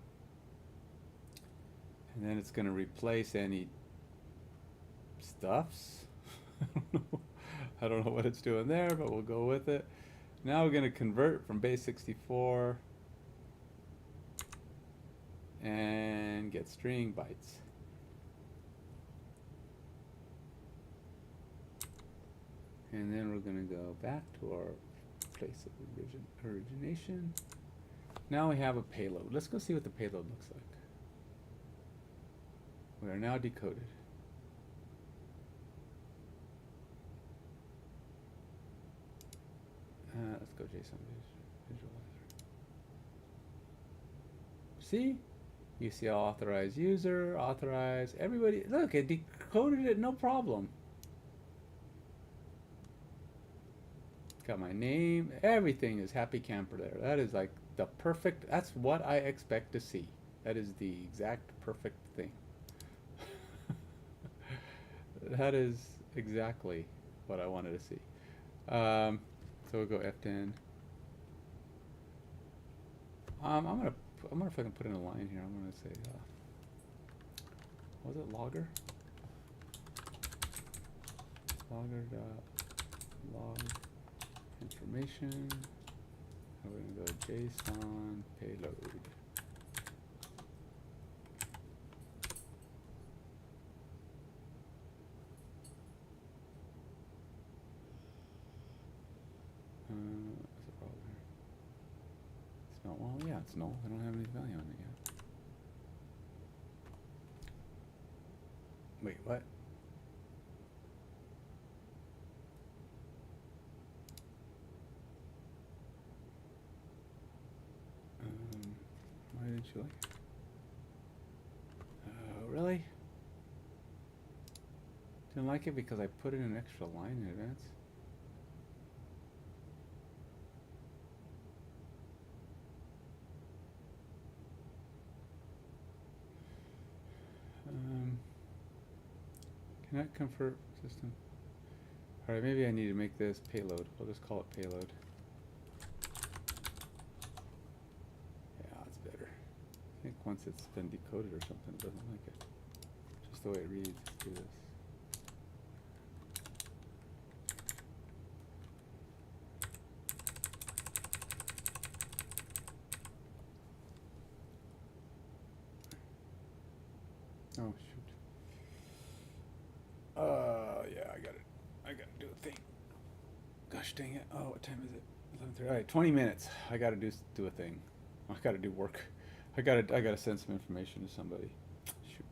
And then it's gonna replace any stuffs. I don't know what it's doing there, but we'll go with it. Now we're gonna convert from base 64 and get string bytes. And then we're gonna go back to our place of origination. Now we have a payload. Let's go see what the payload looks like. We are now decoded. Let's go JSON visualizer. See? You see authorized user, authorized, everybody. Look, it decoded it, no problem. Got my name, everything is happy camper there. That is like the perfect, that's what I expect to see. That is the exact perfect thing. That is exactly what I wanted to see. So we'll go F10. I'm gonna if I can put in a line here. I'm gonna say, was it logger? Logger dot log information. And we're gonna go JSON payload. What's the problem here? It's not, well, yeah, it's null. I don't have any value on it yet. Wait, what? Why didn't you like it? Really? Didn't like it because I put in an extra line in advance? Cannot convert system. Alright, maybe I need to make this payload. We'll just call it payload. Yeah, that's better. I think once it's been decoded or something, it doesn't like it. Just the way it reads. Let's do this. Oh, shoot. Yeah, I gotta do a thing. Gosh dang it. Oh, what time is it? 11:30. Alright, 20 minutes. I gotta do a thing. I gotta do work. I gotta send some information to somebody. Shoot.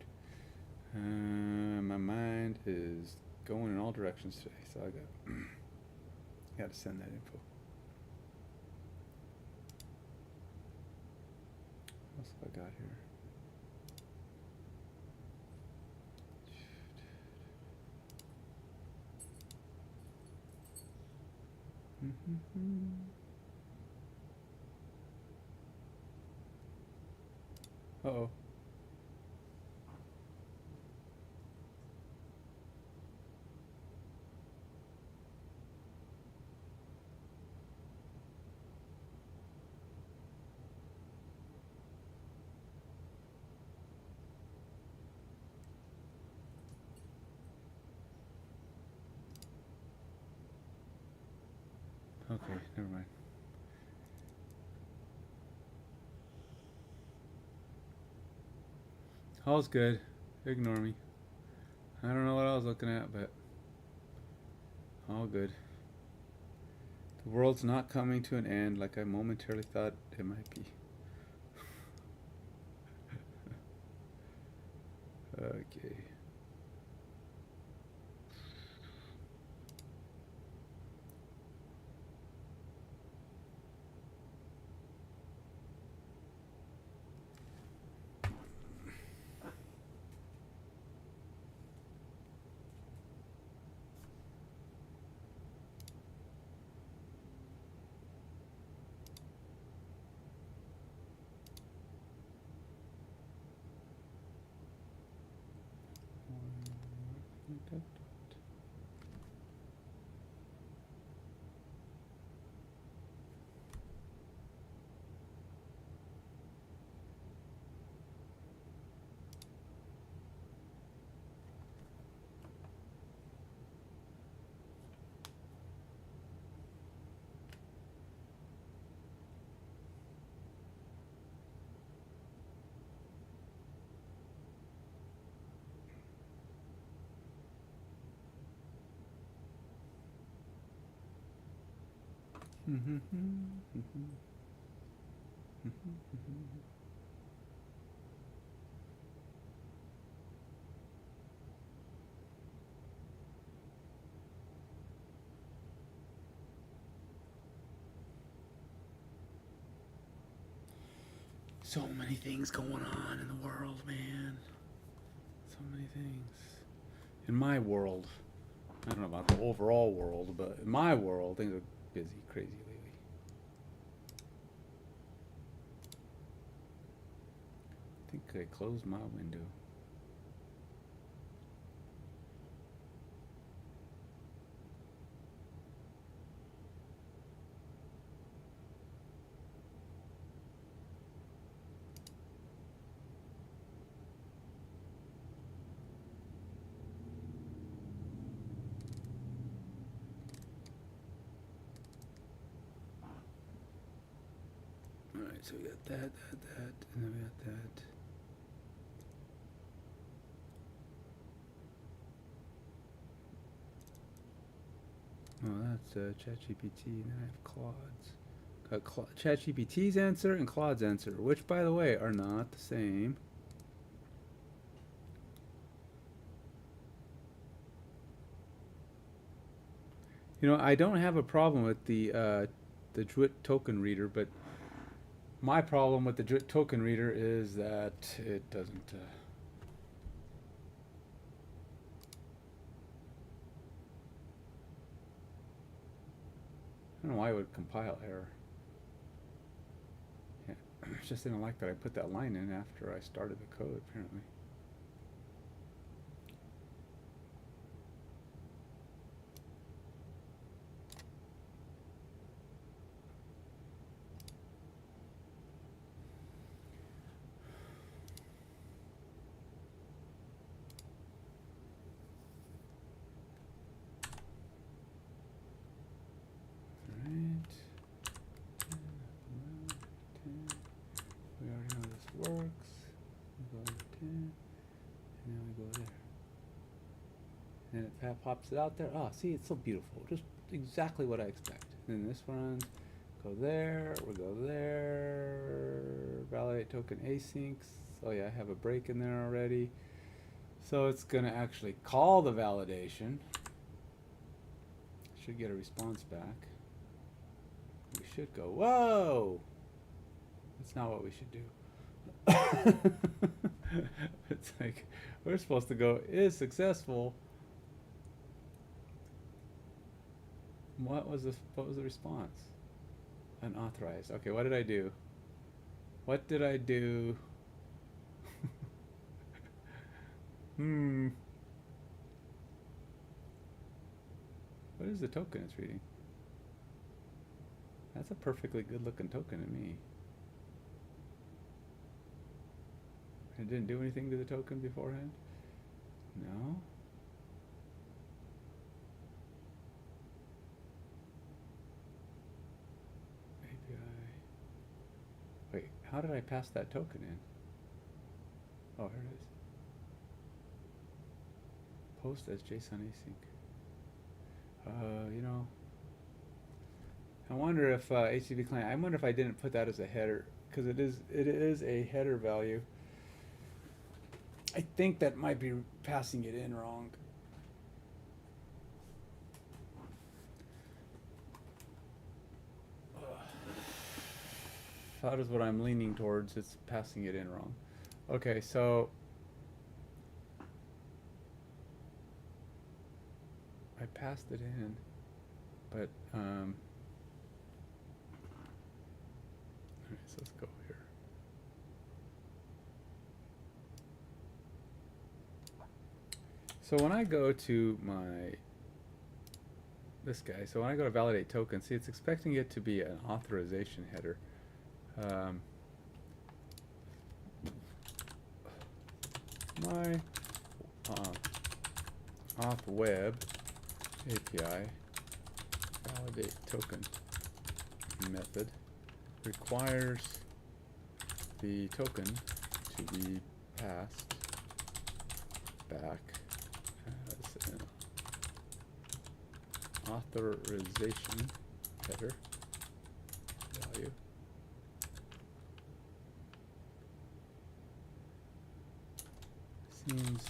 My mind is going in all directions today, so I gotta send that info. What else have I got here? Uh-oh. Okay, never mind. All's good. Ignore me. I don't know what I was looking at, but all good. The world's not coming to an end like I momentarily thought it might be. Okay. So many things going on in the world, man. So many things. In my world, I don't know about the overall world, but in my world, things are busy, crazy lately. I think I closed my window. Alright, so we got that, and then we got that. Oh, that's ChatGPT, and then I have Claude's. Got ChatGPT's answer and Claude's answer, which, by the way, are not the same. You know, I don't have a problem with the Druid token reader, but my problem with the Druid token reader is that it doesn't. I don't know why it would compile error. Yeah, it's just didn't like that I put that line in after I started the code, apparently. We already know this works. We go to 10, and then we go there. And it pops it out there. Oh, see, it's so beautiful. Just exactly what I expect. And then this one, go there, we go there. Validate token asyncs. Oh yeah, I have a break in there already. So it's gonna actually call the validation. Should get a response back. We should go, whoa! That's not what we should do. It's like, we're supposed to go, is successful. What was the response? Unauthorized. Okay, what did I do? What did I do? Hmm. What is the token it's reading? That's a perfectly good looking token to me. It didn't do anything to the token beforehand? No? API. Wait, how did I pass that token in? Oh, here it is. Post as JSON async. You know, I wonder if HTTP client. I wonder if I didn't put that as a header, because it is a header value. I think that might be passing it in wrong. That is what I'm leaning towards. It's passing it in wrong. Okay, so I passed it in, but alright, so let's go here. So when I go to this guy, so when I go to validate token, see, it's expecting it to be an authorization header. My auth web API validate token method requires the token to be passed back as an authorization header value. Seems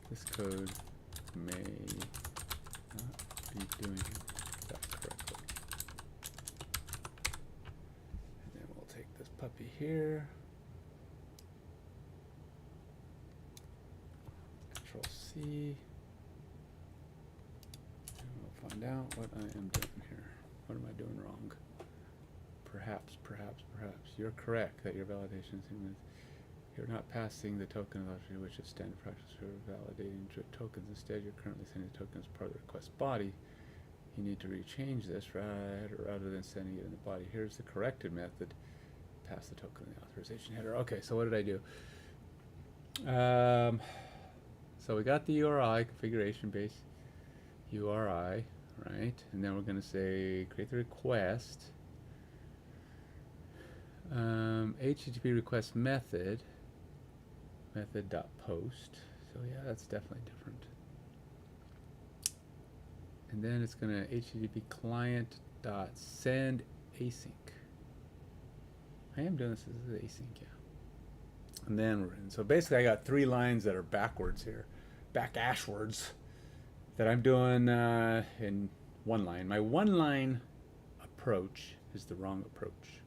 this code may not be doing that correctly. And then we'll take this puppy here. Control C. And we'll find out what I am doing here. What am I doing wrong? Perhaps you're correct that your validation is you're not passing the token velocity, which is standard practice for validating tokens. Instead, you're currently sending the token as part of the request body. You need to rechange this rather than sending it in the body. Here's the corrected method. Pass the token in the authorization header. Okay, so what did I do? So we got the URI, configuration base URI, right? And then we're going to say create the request. HTTP request method method.post. So yeah, that's definitely different. And then it's going to HTTP client.send async. I am doing this as async, yeah. And then we're in. So basically I got 3 lines that are backwards here, back-ashwards, that I'm doing in one line. My one line approach is the wrong approach.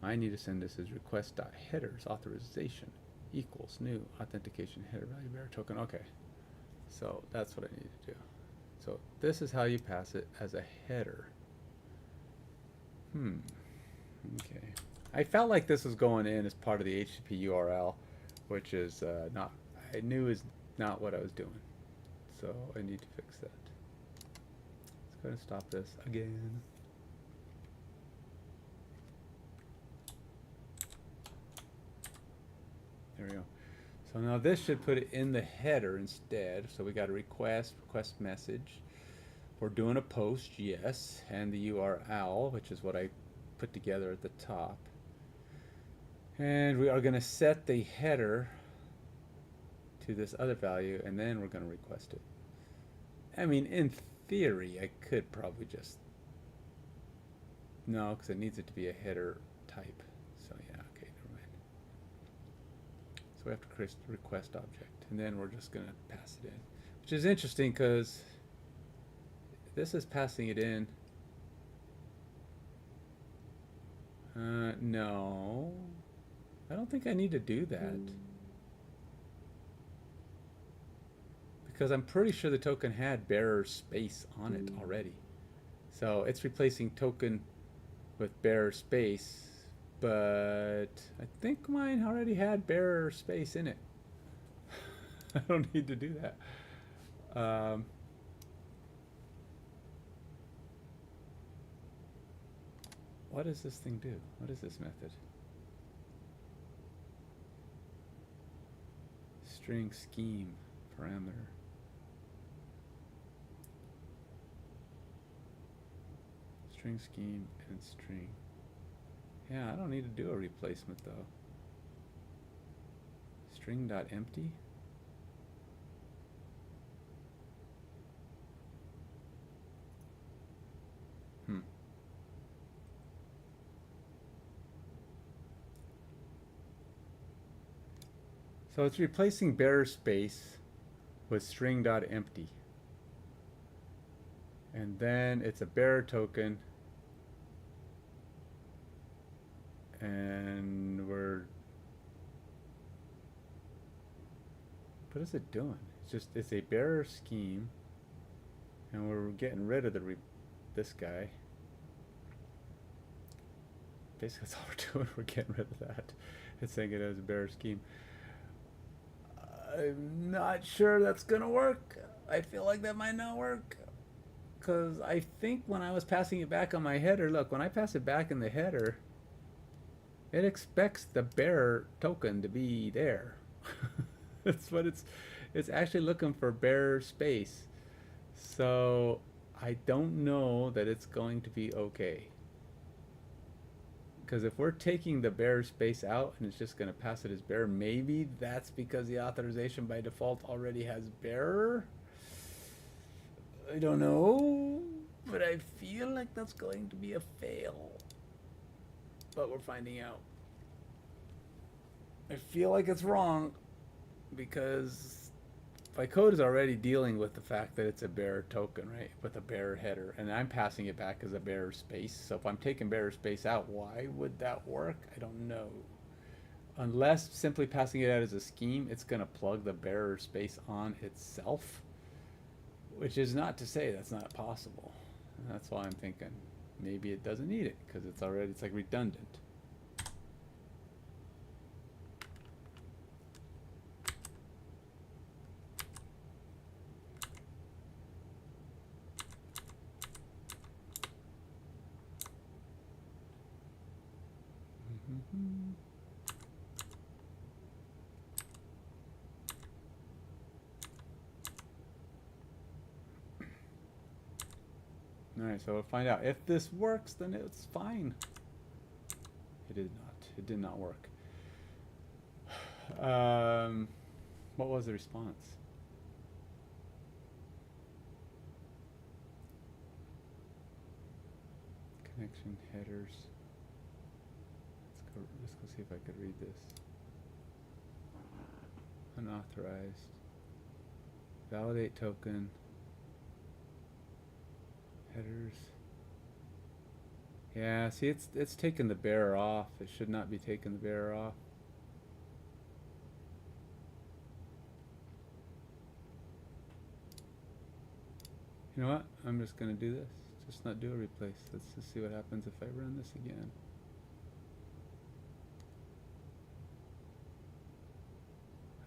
I need to send this as request.headers authorization equals new authentication header value bearer token. Okay, so that's what I need to do. So this is how you pass it as a header. Okay. I felt like this was going in as part of the HTTP URL, which is not, I knew is not what I was doing. So I need to fix that. Let's go ahead and stop this again. There we go. So now this should put it in the header instead. So we got a request message. We're doing a post, yes, and the URL, which is what I put together at the top. And we are going to set the header to this other value, and then we're going to request it. I mean, in theory, I could probably just... No, because it needs it to be a header type. So yeah, okay, never mind. So we have to create a request object, and then we're just going to pass it in. Which is interesting, because this is passing it in. No. I don't think I need to do that. because I'm pretty sure the token had bearer space on it already. So it's replacing token with bearer space, but I think mine already had bearer space in it. I don't need to do that. What does this thing do? What is this method? String scheme parameter. String scheme and string. Yeah, I don't need to do a replacement though. String.empty. So it's replacing bearer space with string.empty. And then it's a bearer token. And what is it doing? It's a bearer scheme. And we're getting rid of this guy. Basically that's all we're doing, we're getting rid of that. It's saying it as a bearer scheme. I'm not sure that's gonna work. I feel like that might not work. Because I think when I was passing it back on my header, look, when I pass it back in the header, it expects the bearer token to be there. That's what it's actually looking for bearer space. So I don't know that it's going to be okay. Because if we're taking the bearer space out and it's just going to pass it as bearer, maybe that's because the authorization by default already has bearer. I don't know, but I feel like that's going to be a fail. But we're finding out. I feel like it's wrong because my code is already dealing with the fact that it's a bearer token, right? With a bearer header, and I'm passing it back as a bearer space. So if I'm taking bearer space out, why would that work? I don't know. Unless simply passing it out as a scheme, it's going to plug the bearer space on itself, which is not to say that's not possible. And that's why I'm thinking maybe it doesn't need it because it's like redundant. Alright, so we'll find out. If this works, then it's fine. It did not. It did not work. What was the response? Connection headers. Let's go see if I could read this. Unauthorized. Validate token. Headers. Yeah, see, it's taking the bearer off. It should not be taking the bearer off. You know what? I'm just gonna do this. Just not do a replace. Let's just see what happens if I run this again.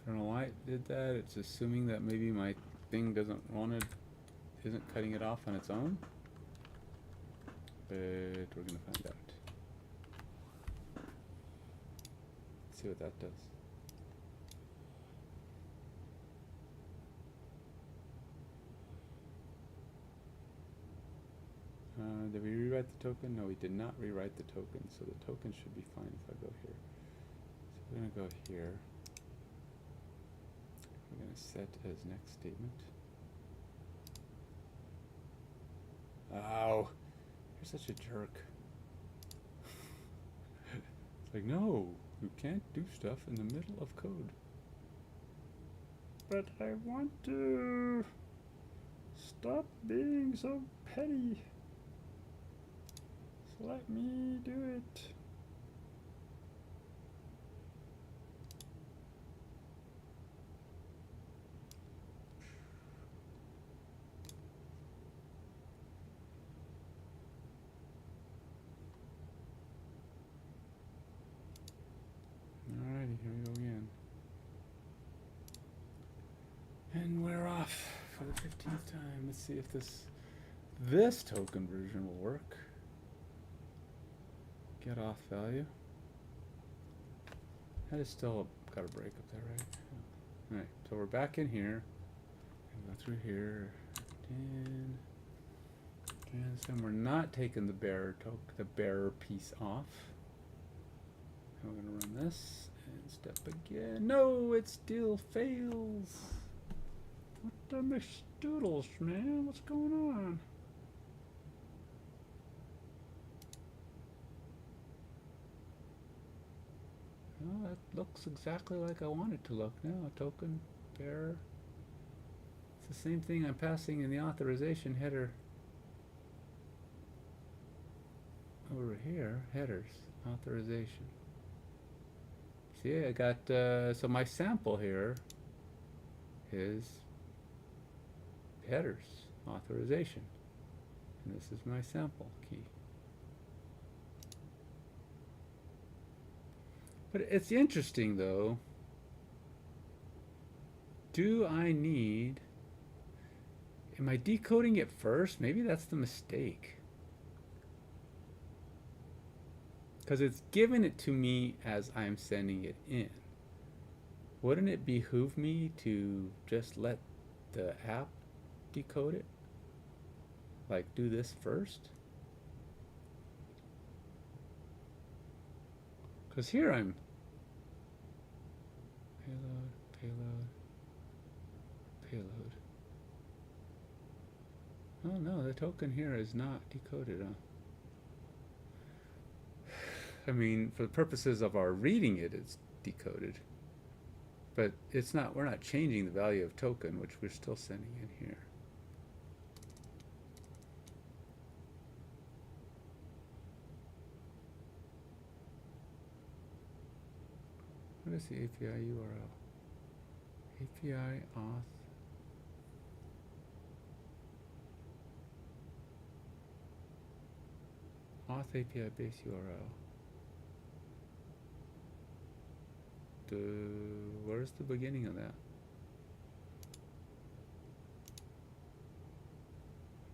I don't know why it did that. It's assuming that maybe my thing isn't cutting it off on its own. But we're gonna find out. Let's see what that does. Did we rewrite the token? No, we did not rewrite the token, so the token should be fine if I go here. So we're gonna go here. We're gonna set as next statement. Ow! You're such a jerk. It's like, no, you can't do stuff in the middle of code. But I want to. Stop being so petty. So let me do it. let's see if this token version will work. Get off value. That is still got a break up there, right? Yeah. Alright, so we're back in here. And go through here. And then we're not taking the bearer piece off. And we're gonna run this and step again. No, it still fails. What the McStoodles, man? What's going on? Well, that looks exactly like I want it to look now. Token, bearer. It's the same thing I'm passing in the authorization header. Over here, headers, authorization. See, I got, so my sample here is headers, authorization. And this is my sample key. But it's interesting though. Do I need, am I decoding it first? Maybe that's the mistake. Because it's giving it to me as I'm sending it in. Wouldn't it behoove me to just let the app decode it? Like do this first? Because here I'm payload. Oh no, the token here is not decoded, huh? I mean, for the purposes of our reading it, it's decoded. But it's not, we're not changing the value of token, which we're still sending in here. What is the API URL? API auth. Auth API base URL. Where's the beginning of that?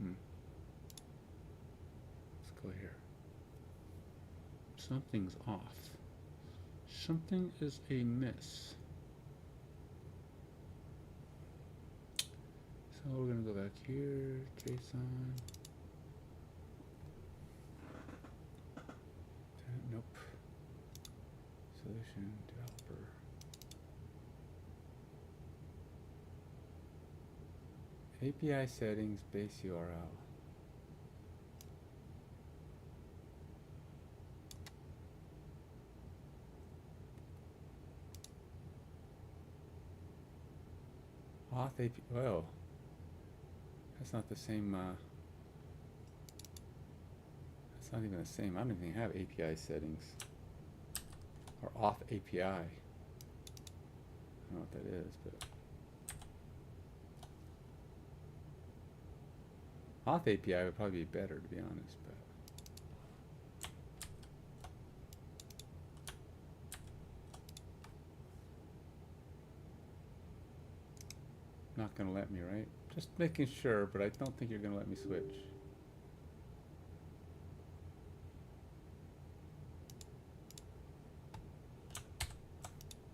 Let's go here. Something's off. Something is amiss. So we're gonna go back here, JSON. Nope. Solution developer. API settings base URL. Auth API. Well, that's not the same. That's not even the same. I don't even have API settings. Or Auth API. I don't know what that is, but Auth API would probably be better, to be honest, but not gonna let me, right? Just making sure, but I don't think you're gonna let me switch.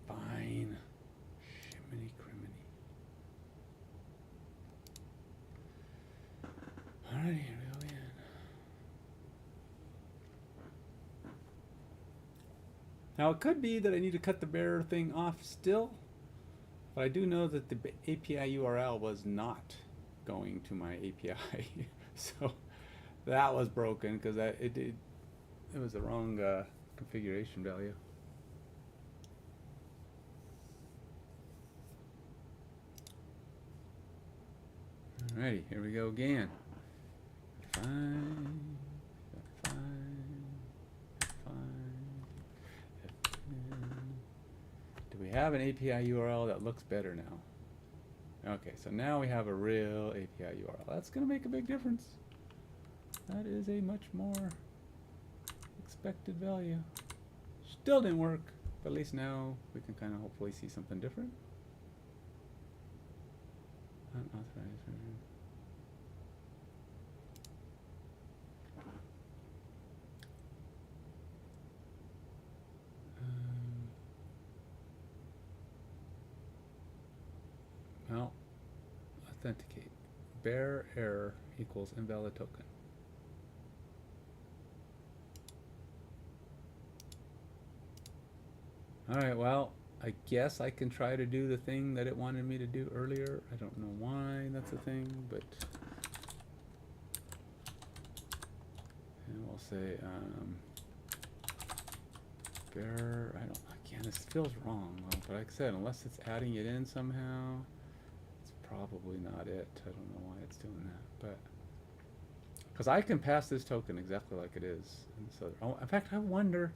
Fine. Shiminy criminy. Alright, here we go again. Now it could be that I need to cut the bearer thing off still, but I do know that the API URL was not going to my API, so that was broken because it was the wrong configuration value. Alrighty, here we go again. Fine. Do we have an API URL that looks better now? Okay, so now we have a real API URL. That's going to make a big difference. That is a much more expected value. Still didn't work, but at least now we can kind of hopefully see something different. Unauthorized version. authenticate. Bear error equals invalid token. Alright, well, I guess I can try to do the thing that it wanted me to do earlier. I don't know why that's a thing, but... And we'll say, bear, again, this feels wrong, but like I said, unless it's adding it in somehow, it's probably not it. I don't know why it's doing that, but... Because I can pass this token exactly like it is. And so, oh, in fact, I wonder...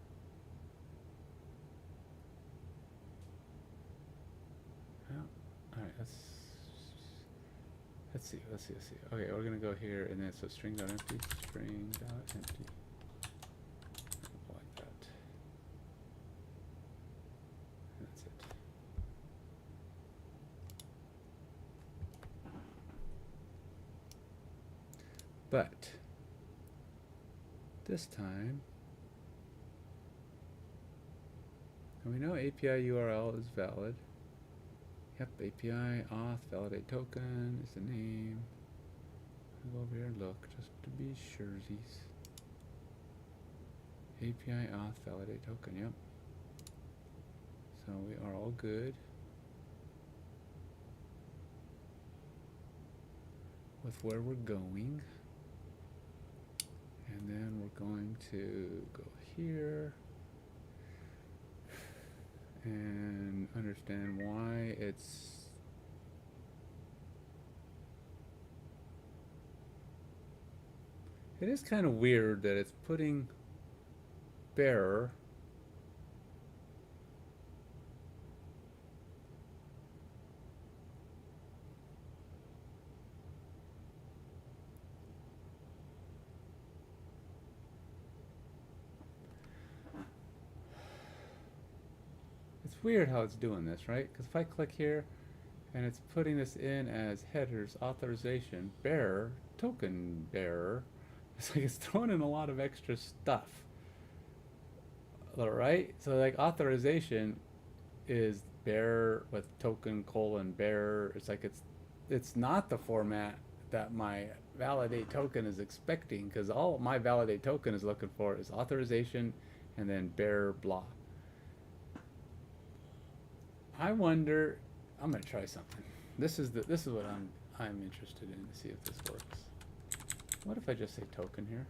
Alright, let's see. Okay, we're gonna go here and then so string.empty, string.empty. Like that. And that's it. But this time, and we know API URL is valid. Yep, API, auth, validate token is the name. I'll go over here and look just to be surezies. API, auth, validate token, yep. So we are all good with where we're going. And then we're going to go here and understand why it's it is kind of weird that it's putting bearer weird how it's doing this, right? Because if I click here and it's putting this in as headers, authorization, bearer, token bearer, it's like it's throwing in a lot of extra stuff. All right? So like authorization is bearer with token colon bearer. It's like it's not the format that my validate token is expecting, because all my validate token is looking for is authorization and then bearer blah. I wonder. I'm gonna try something. This is what I'm interested in to see if this works. What if I just say token here?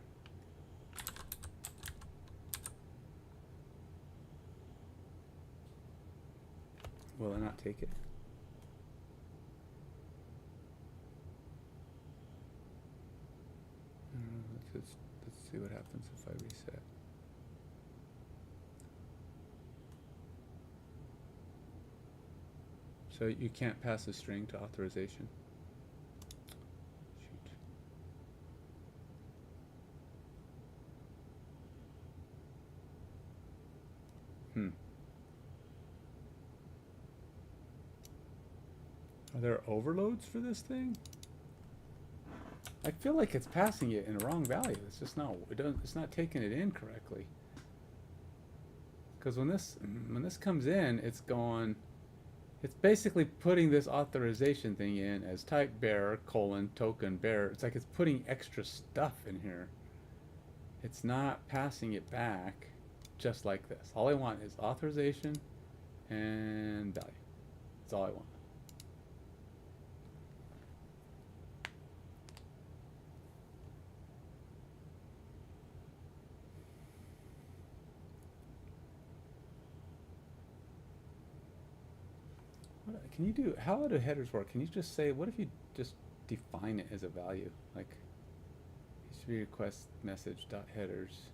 Will I not take it? Let's see what happens if I reset. So you can't pass a string to authorization. Shoot. Are there overloads for this thing? I feel like it's passing it in a wrong value. It's just not. It's not taking it in correctly. Because when this comes in, it's going. It's basically putting this authorization thing in as type bearer colon token bearer. It's like it's putting extra stuff in here. It's not passing it back just like this. All I want is authorization and value. That's all I want. Can you do, how do headers work? Can you just say, what if you just define it as a value? Like, HTTP request message dot headers.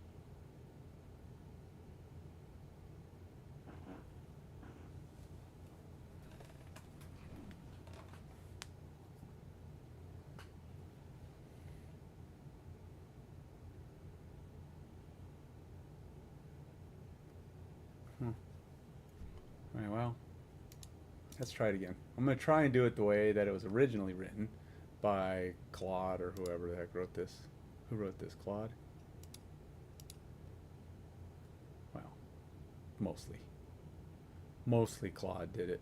All right, well. Let's try it again. I'm going to try and do it the way that it was originally written by Claude or whoever the heck wrote this. Who wrote this? Claude? Well, mostly. Mostly Claude did it.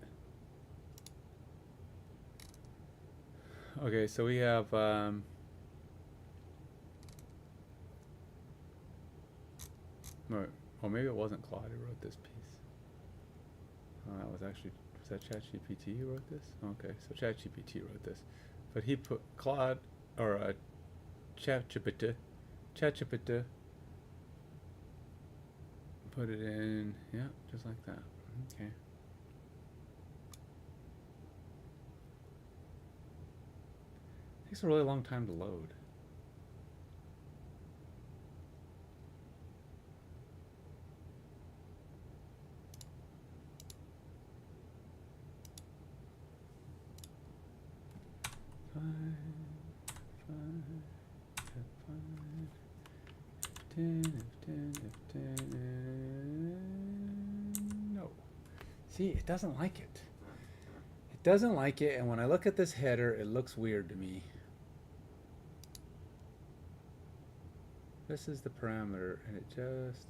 Okay, so we have or maybe it wasn't Claude who wrote this piece. That was actually, was that ChatGPT who wrote this? Okay, so ChatGPT wrote this, but he put Claude or ChatGPT put it in, yeah, just like that. Okay. Takes a really long time to load. No. See, it doesn't like it. It doesn't like it, and when I look at this header, it looks weird to me. This is the parameter, and it just...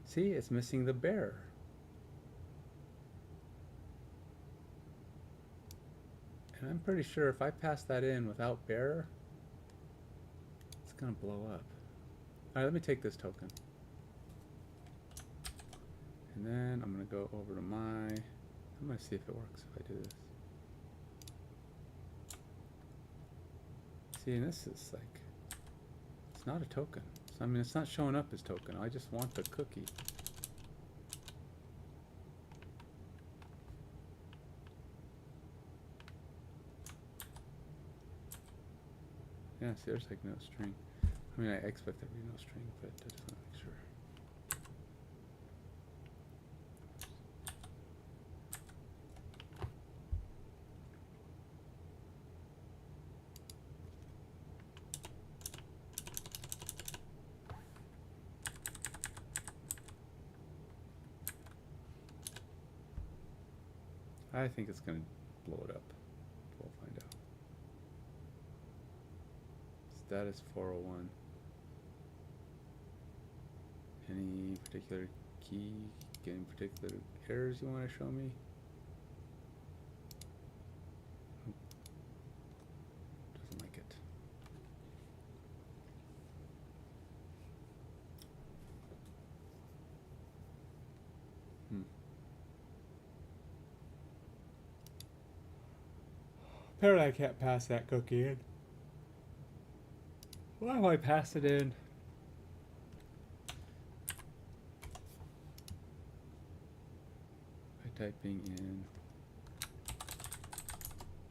See, it's missing the bear. And I'm pretty sure if I pass that in without bear, it's gonna blow up. Alright, let me take this token. And then I'm gonna go over to my... I'm gonna see if it works if I do this. See, and this is like... It's not a token. So, I mean, it's not showing up as token. I just want the cookie. Yeah, see, there's like no string. I mean, I expect there to be no string, but I just want to make sure. I think it's going to blow it up. We'll find out. Status 401. Any particular key? Any particular errors you want to show me? Doesn't like it. Apparently I can't pass that cookie in. Why do I pass it in? By typing in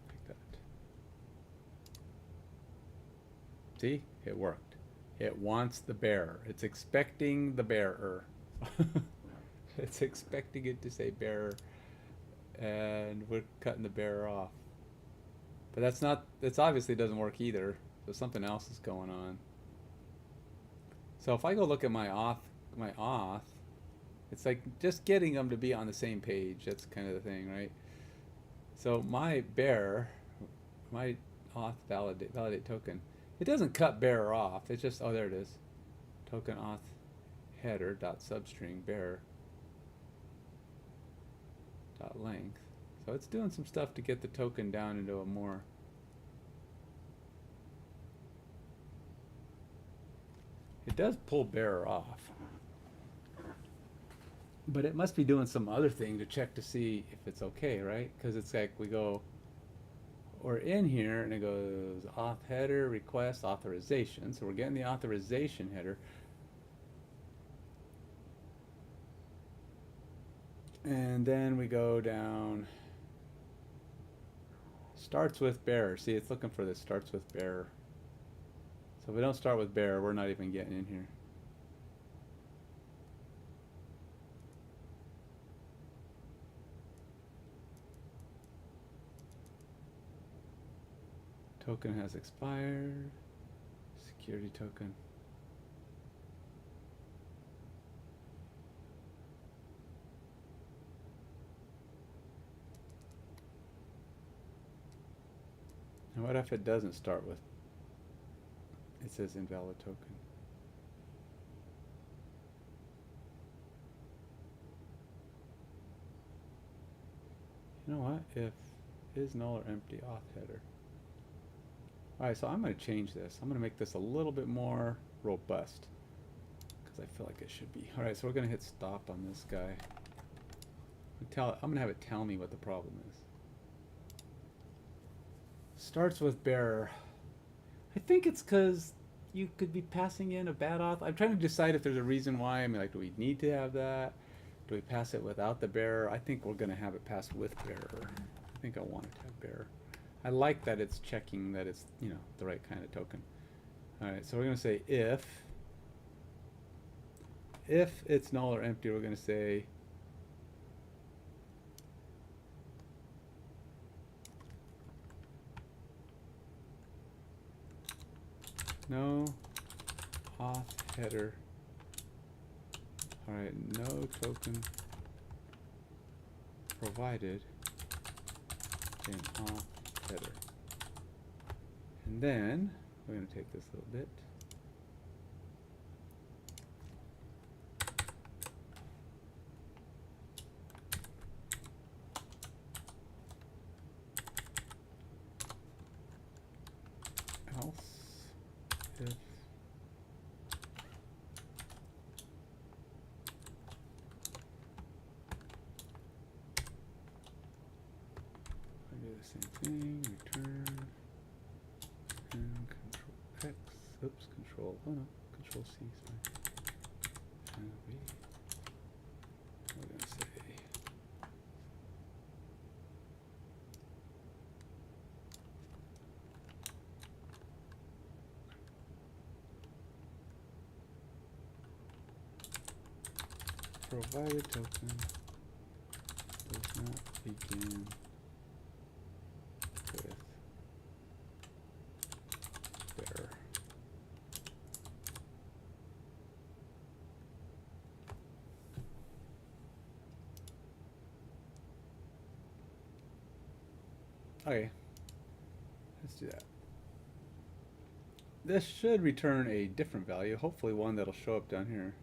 like that. See? It worked. It wants the bearer. It's expecting the bearer. It's expecting it to say bearer, and we're cutting the bearer off. But that's not, that's obviously doesn't work either. So something else is going on. So if I go look at my auth, it's like just getting them to be on the same page. That's kind of the thing, right? So my bearer, my auth validate token, it doesn't cut bearer off. It's just, oh, there it is. Token auth header dot substring bearer dot length. So it's doing some stuff to get the token down into a more... It does pull bearer off. But it must be doing some other thing to check to see if it's okay, right? Because it's like we go... We're in here and it goes auth header, request, authorization. So we're getting the authorization header. And then we go down... Starts with bearer. See, it's looking for this starts with bearer. So if we don't start with bearer, we're not even getting in here. Token has expired. Security token. Now what if it doesn't start with, it says invalid token. You know what? If is null or empty auth header. Alright, so I'm going to change this. I'm going to make this a little bit more robust, because I feel like it should be. Alright, so we're going to hit stop on this guy. I'm going to have it tell me what the problem is. Starts with bearer. I think it's because you could be passing in a bad auth. I'm trying to decide if there's a reason why. I mean, like, do we need to have that? Do we pass it without the bearer? I think we're going to have it passed with bearer. I think I want it to have bearer. I like that it's checking that it's, you know, the right kind of token. Alright, so we're going to say if it's null or empty, we're going to say no auth header. Alright, no token provided in auth header. And then we're going to take this little bit. Else if I do the same thing, return and control X, oops, control, oh no, control C, sorry. And we're going to say provided token does not begin with bearer. Okay, let's do that. This should return a different value, hopefully one that'll show up down here.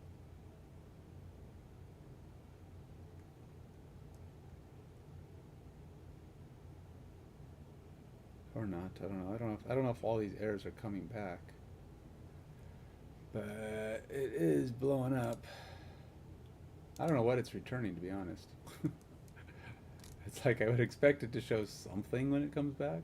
Or not, I don't know. I don't know if all these errors are coming back. But it is blowing up. I don't know what it's returning, to be honest. It's like I would expect it to show something when it comes back.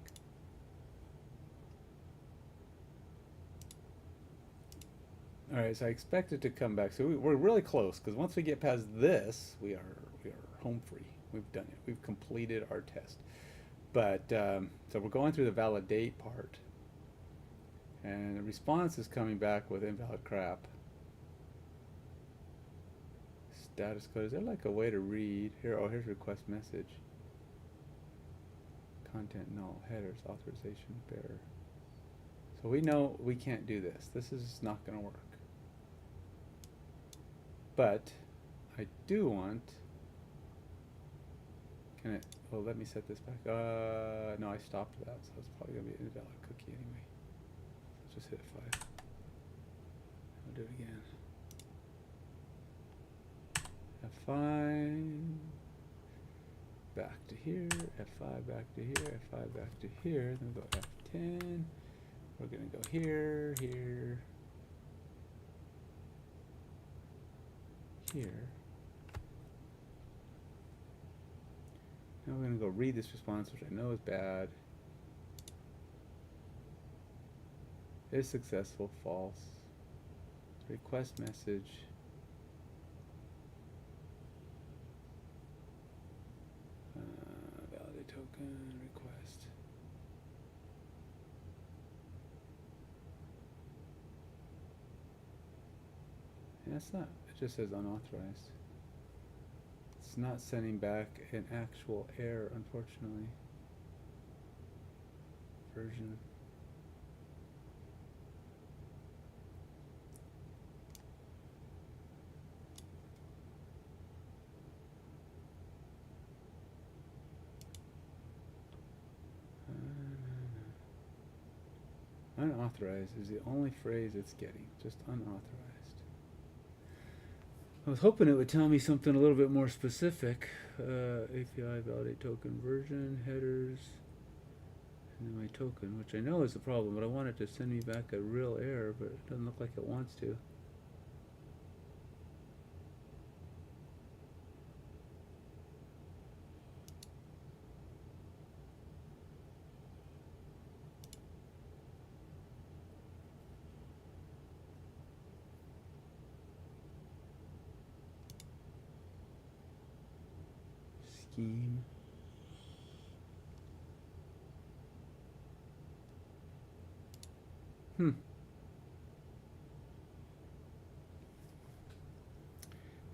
Alright, so I expect it to come back. So we're really close, because once we get past this, we are home free. We've done it. We've completed our test. But, so we're going through the validate part. And the response is coming back with invalid crap. Status code, is there like a way to read? Here, oh, here's request message. Content null, headers, authorization, bearer. So we know we can't do this. This is not going to work. But I do want, can it, well, let me set this back. No, I stopped that, so it's probably going to be an invalid cookie anyway. Let's just hit 5. I'll do it again. F5, back to here, F5 back to here, F5 back to here, then we'll go F10. We're going to go here, here, here. Now we're going to go read this response, which I know is bad. Is successful, false. Request message. Validate token, request. Yeah, it's not, it just says unauthorized. It's not sending back an actual error, unfortunately. Version. Unauthorized is the only phrase it's getting, just unauthorized. I was hoping it would tell me something a little bit more specific. API validate token version, headers, and then my token, which I know is the problem, but I want it to send me back a real error, but it doesn't look like it wants to. Scheme.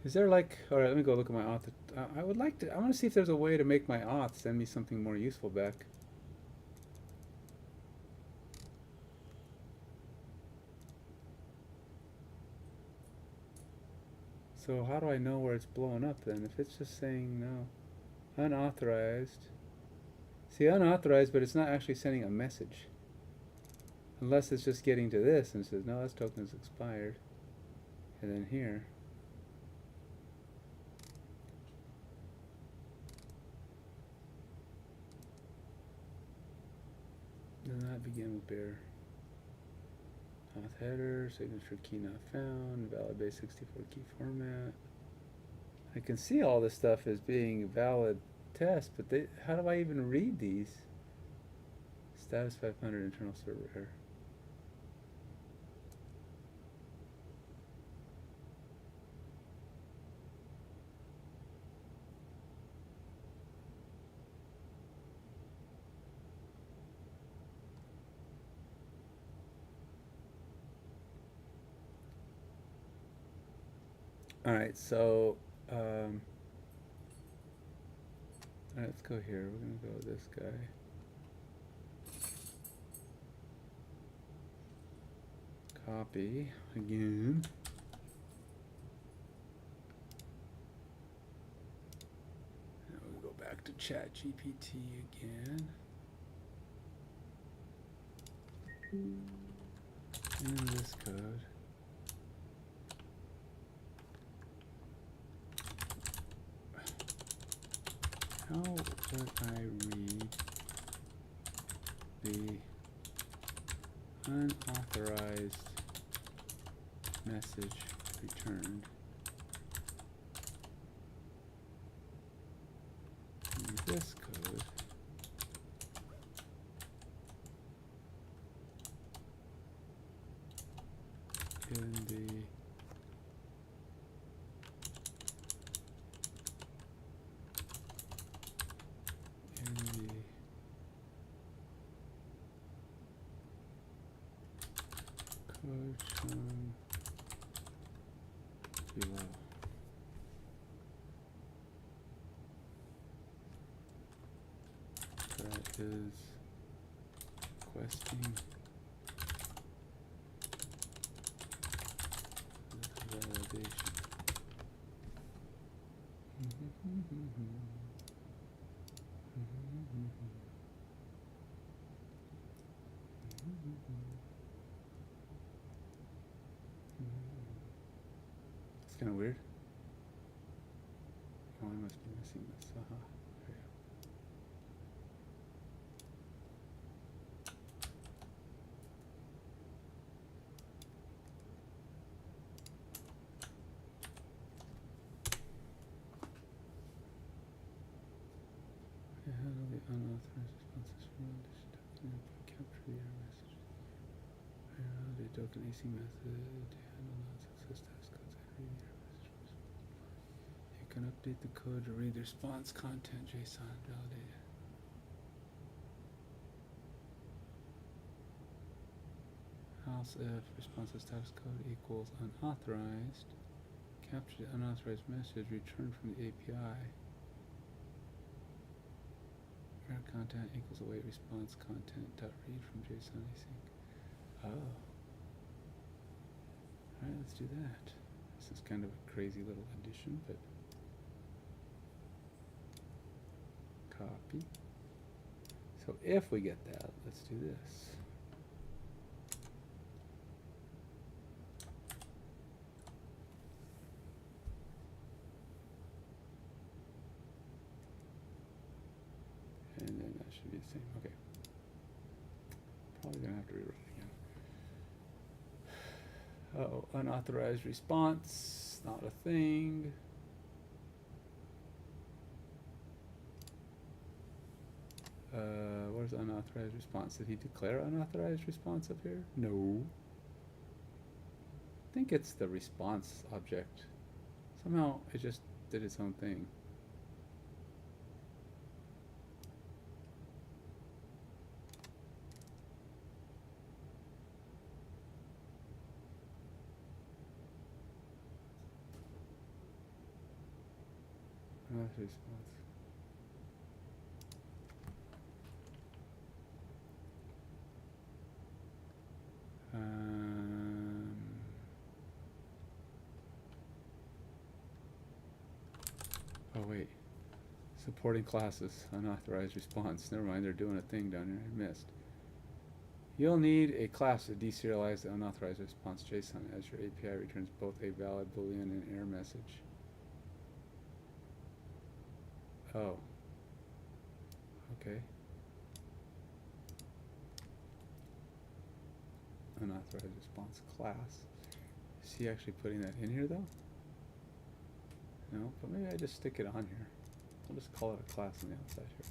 Is there like, alright, let me go look at my auth. I would like to, I want to see if there's a way to make my auth send me something more useful back. So how do I know where it's blowing up then? If it's just saying no. Unauthorized. See, unauthorized, but it's not actually sending a message. Unless it's just getting to this and says, no, this token is expired. And then here. Does not begin with bear. Auth header, signature key not found, valid base 64 key format. I can see all this stuff as being valid tests, but how do I even read these? Status 500 internal server error. Alright, so alright, let's go here. We're gonna go with this guy. Copy again. Now we'll go back to ChatGPT again. And this code. How would I read the unauthorized message returned in this code in the code shown below. That is requesting validation. It's kind of weird. Oh, I must be missing this. There we go. Handle the unauthorized responses from this document. Capture the error message. The token AC method. Handle non-success task codes and read the error message. You can update the code to read the response content JSON validated. Else if responses task code equals unauthorized, capture the unauthorized message returned from the API. Error content equals await response content dot read from JSON async. Oh. Alright, let's do that. This is kind of a crazy little addition, but copy. So if we get that, let's do this. And then that should be the same. Okay. Probably gonna have to rewrite it again. Uh-oh, unauthorized response, not a thing. Where's unauthorized response? Did he declare unauthorized response up here? No. I think it's the response object. Somehow it just did its own thing. Unauthorized response. Oh wait, supporting classes, unauthorized response. Never mind, they're doing a thing down here. I missed. You'll need a class to deserialize the unauthorized response JSON as your API returns both a valid Boolean and error message. Oh. Okay. Unauthorized response class. Is he actually putting that in here though? No, but maybe I just stick it on here. I'll just call it a class on the outside here.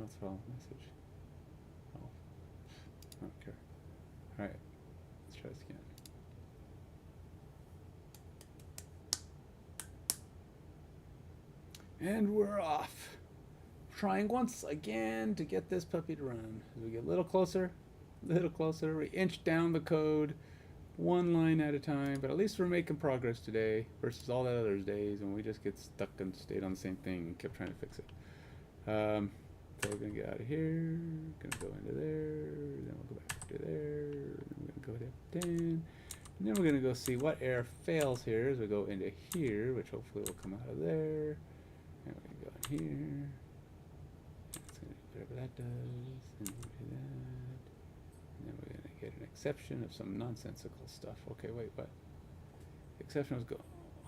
What's wrong with message? Oh, I don't care. Alright, let's try this again. And we're off. Trying once again to get this puppy to run. As we get a little closer, we inch down the code one line at a time, but at least we're making progress today versus all the other days when we just get stuck and stayed on the same thing and kept trying to fix it. So we're gonna get out of here, gonna go into there, then we'll go back to there, then we're gonna go to 10, and then we're gonna go see what error fails here as we go into here, which hopefully will come out of there, and we're gonna go in here. Whatever that does, and we'll do that, and then we're gonna get an exception of some nonsensical stuff. Okay, wait, what? The exception was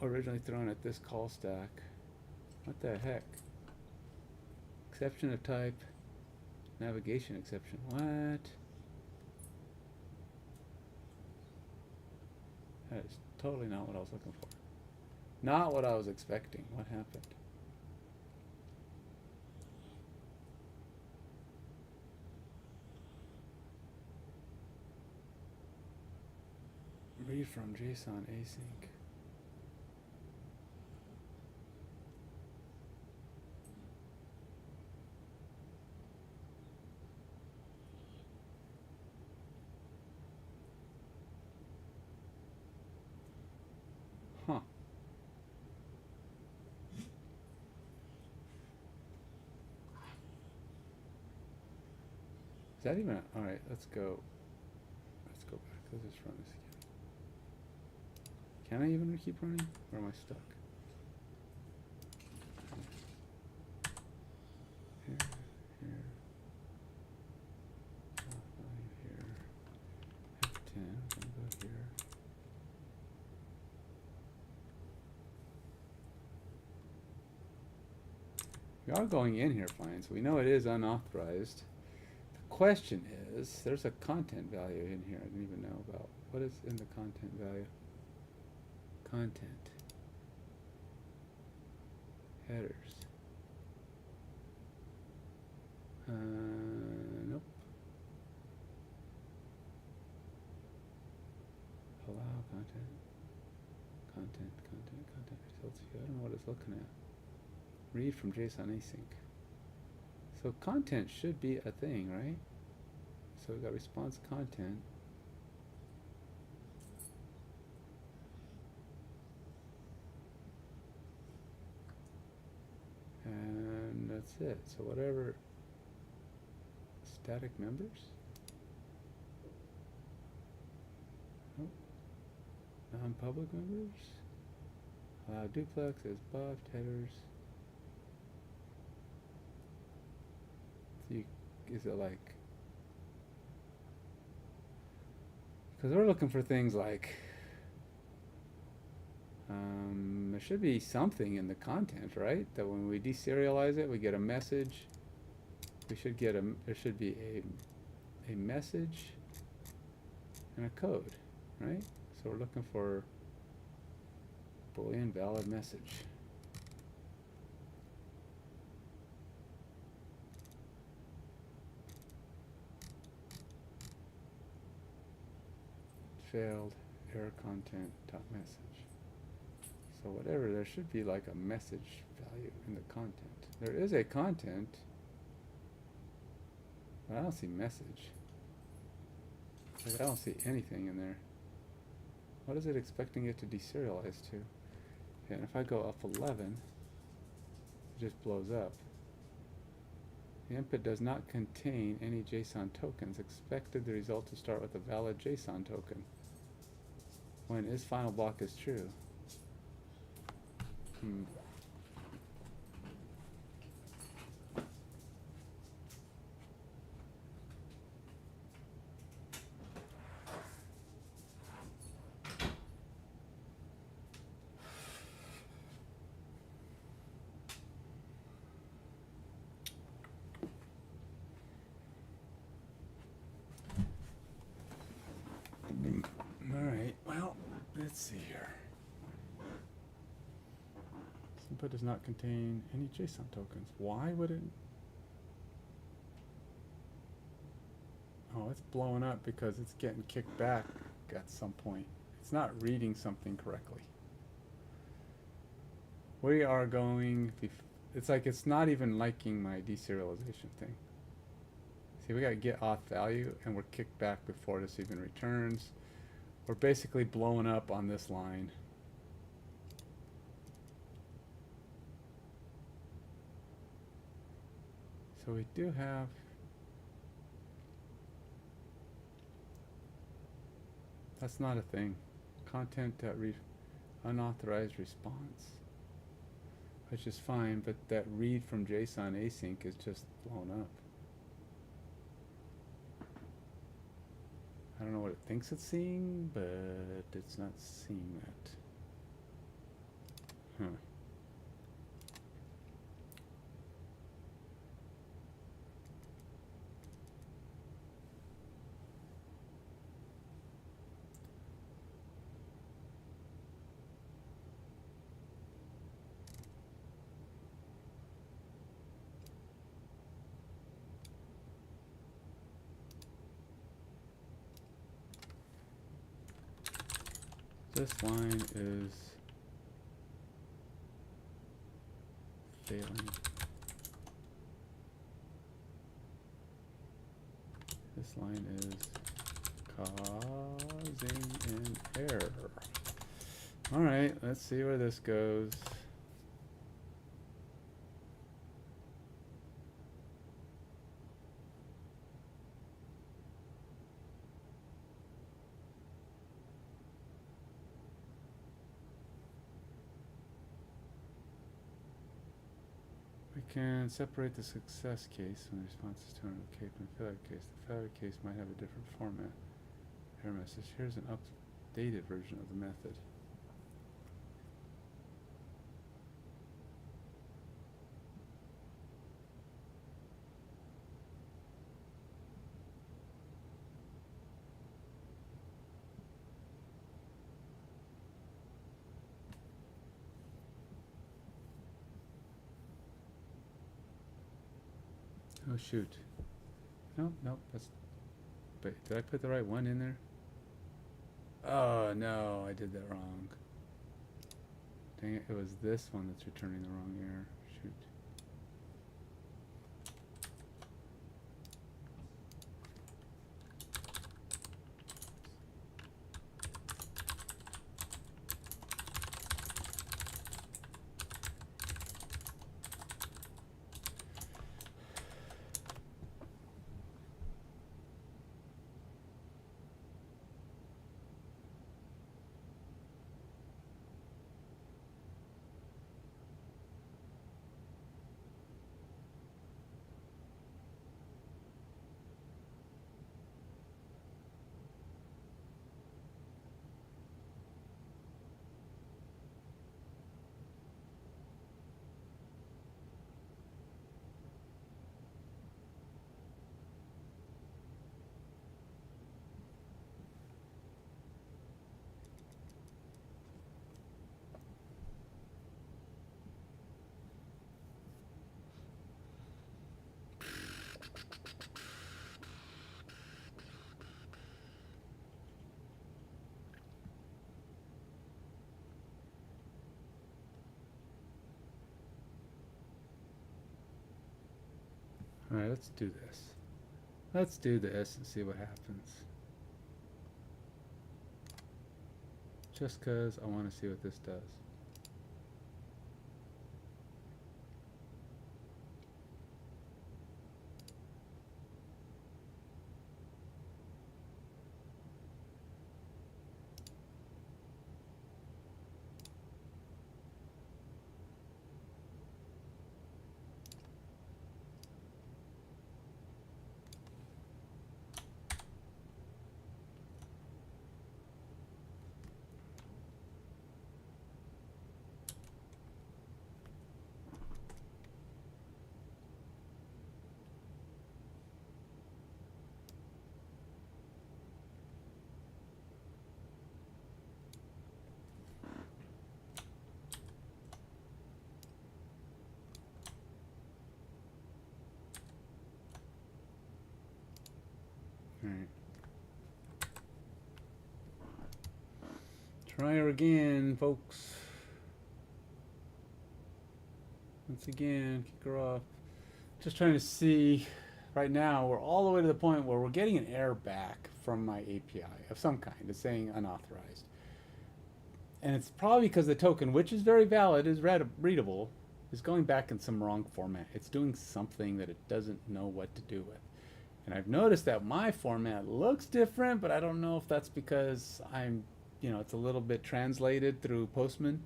originally thrown at this call stack. What the heck? Exception of type navigation exception. What? That is totally not what I was looking for. Not what I was expecting. What happened? Read from JSON async. Huh. Is that even all right? Let's go back. Let's just run this again. Can I even keep running, or am I stuck? Here, here, here, F10, I'm gonna go here. We are going in here fine, so we know it is unauthorized. The question is, there's a content value in here I didn't even know about. What is in the content value? Content. Headers. Nope. Allow content. Content results view. I don't know what it's looking at. Read from JSON async. So content should be a thing, right? So we got response content. And that's it. So whatever static members. Oh. Non-public members. Allow duplex as buffed headers. So is it like Because we're looking for things like, there should be something in the content, right? That when we deserialize it, we get a message. We should get there should be a message and a code, right? So we're looking for Boolean valid message. Failed error content dot message. So whatever, there should be like a message value in the content. There is a content, but I don't see message. Like, I don't see anything in there. What is it expecting it to deserialize to? Okay, and if I go up 11, it just blows up. The input does not contain any JSON tokens. Expected the result to start with a valid JSON token when is final block is true. Alright, well, let's see here. This input does not contain any JSON tokens. Why would it? Oh, it's blowing up because it's getting kicked back at some point. It's not reading something correctly. We are going, it's like it's not even liking my deserialization thing. See, we got to get auth value and we're kicked back before this even returns. We're basically blowing up on this line. So we do have that's not a thing. Content that read unauthorized response, which is fine, but that read from JSON async is just blown up. I don't know what it thinks it's seeing, but it's not seeing that. Huh. This line is failing. This line is causing an error. All right, let's see where this goes. We can separate the success case when the response is turned to cape and failure case. The failure case might have a different format. Error message. Here's an updated version of the method. Oh shoot. No, no, that's, wait, did I put the right one in there? Oh no, I did that wrong. Dang it, it was this one that's returning the wrong error. Shoot. Alright, let's do this. Let's do this and see what happens. Just because I want to see what this does. Alright. Try her again, folks. Once again, kick her off. Just trying to see. Right now, we're all the way to the point where we're getting an error back from my API of some kind. It's saying unauthorized. And it's probably because the token, which is very valid, is readable, is going back in some wrong format. It's doing something that it doesn't know what to do with. And I've noticed that my format looks different, but I don't know if that's because it's a little bit translated through Postman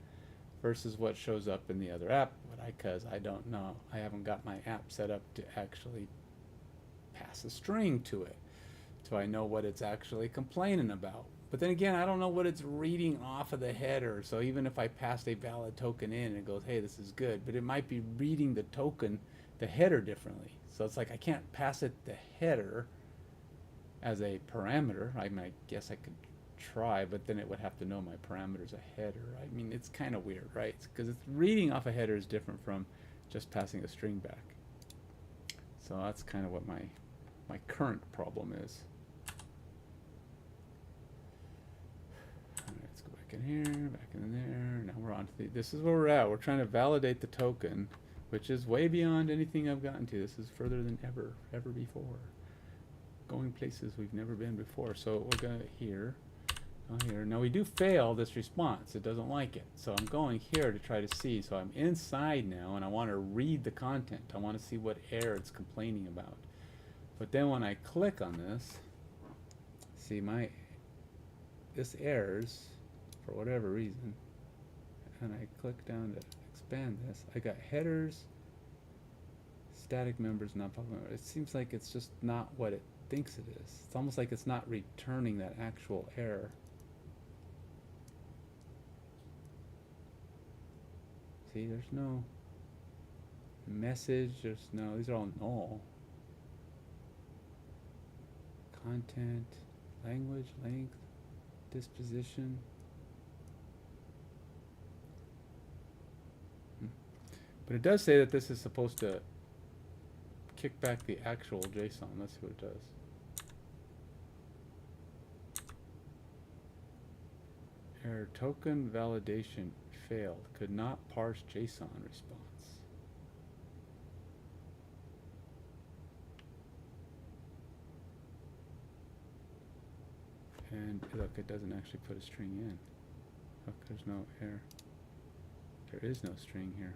versus what shows up in the other app. Because I don't know. I haven't got my app set up to actually pass a string to it, so I know what it's actually complaining about. But then again, I don't know what it's reading off of the header. So even if I passed a valid token in and it goes, hey, this is good, but it might be reading the token, the header differently. So it's like I can't pass it the header as a parameter. I guess I could try, but then it would have to know my parameters a header. I mean, it's kind of weird, right? Because it's reading off a header is different from just passing a string back. So that's kind of what my current problem is. All right, let's go back in here, back in there. Now we're on to this is where we're at. We're trying to validate the token, which is way beyond anything I've gotten to. This is further than ever before. Going places we've never been before. So we're going to here. Here. Now we do fail this response. It doesn't like it. So I'm going here to try to see. So I'm inside now and I want to read the content. I want to see what error it's complaining about. But then when I click on this, see this errors for whatever reason. And I click down to expand this. I got headers, static members, not public members. It seems like it's just not what it thinks it is. It's almost like it's not returning that actual error. See, there's no message, there's no, these are all null. Content, language, length, disposition. But it does say that this is supposed to kick back the actual JSON. Let's see what it does. Error token validation failed. Could not parse JSON response. And look, it doesn't actually put a string in. Look, there's no error. There is no string here.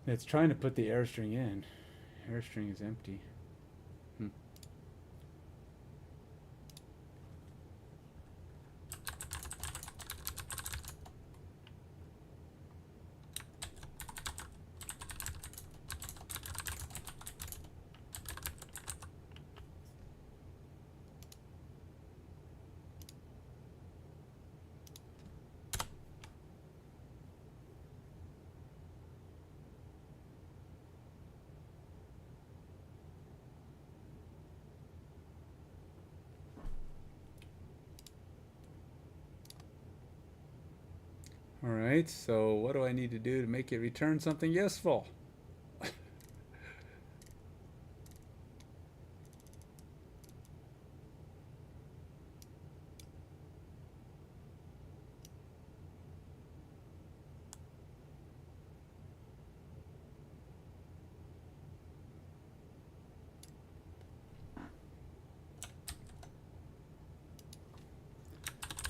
It's trying to put the error string in. Error string is empty. Alright, so what do I need to do to make it return something useful?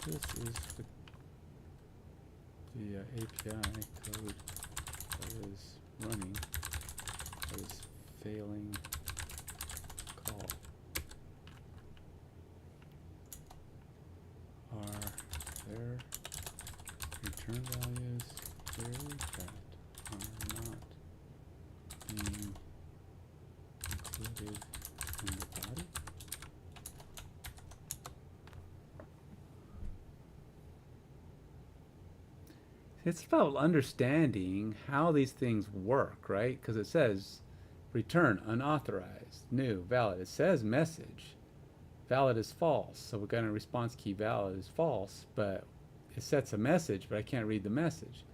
This is the API code that is running, that is failing call. Are there return values here that are not being included in the body? It's about understanding how these things work, right? Because it says return unauthorized, new, valid. It says message, valid is false. So we're going to response key valid is false, but it sets a message, but I can't read the message.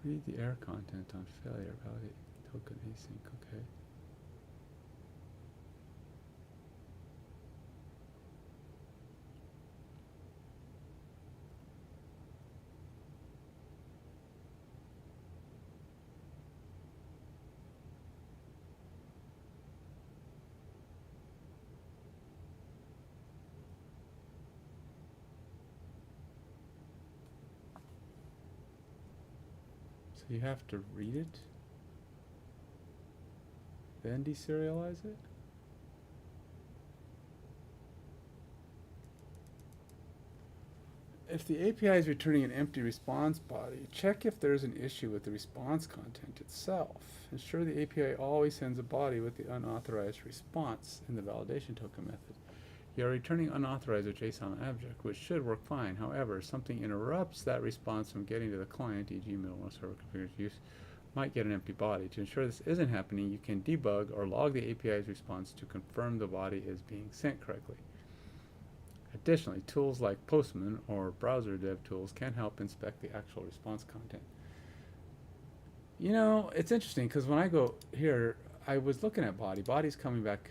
Read the error content on failure, validate token async, okay. So you have to read it, then deserialize it? If the API is returning an empty response body, check if there's an issue with the response content itself. Ensure the API always sends a body with the unauthorized response in the validation token method. You are returning unauthorized or JSON object, which should work fine. However, something interrupts that response from getting to the client, e.g. middleware server configured use, might get an empty body. To ensure this isn't happening, you can debug or log the API's response to confirm the body is being sent correctly. Additionally, tools like Postman or browser dev tools can help inspect the actual response content. You know, it's interesting because when I go here, I was looking at body. Body's coming back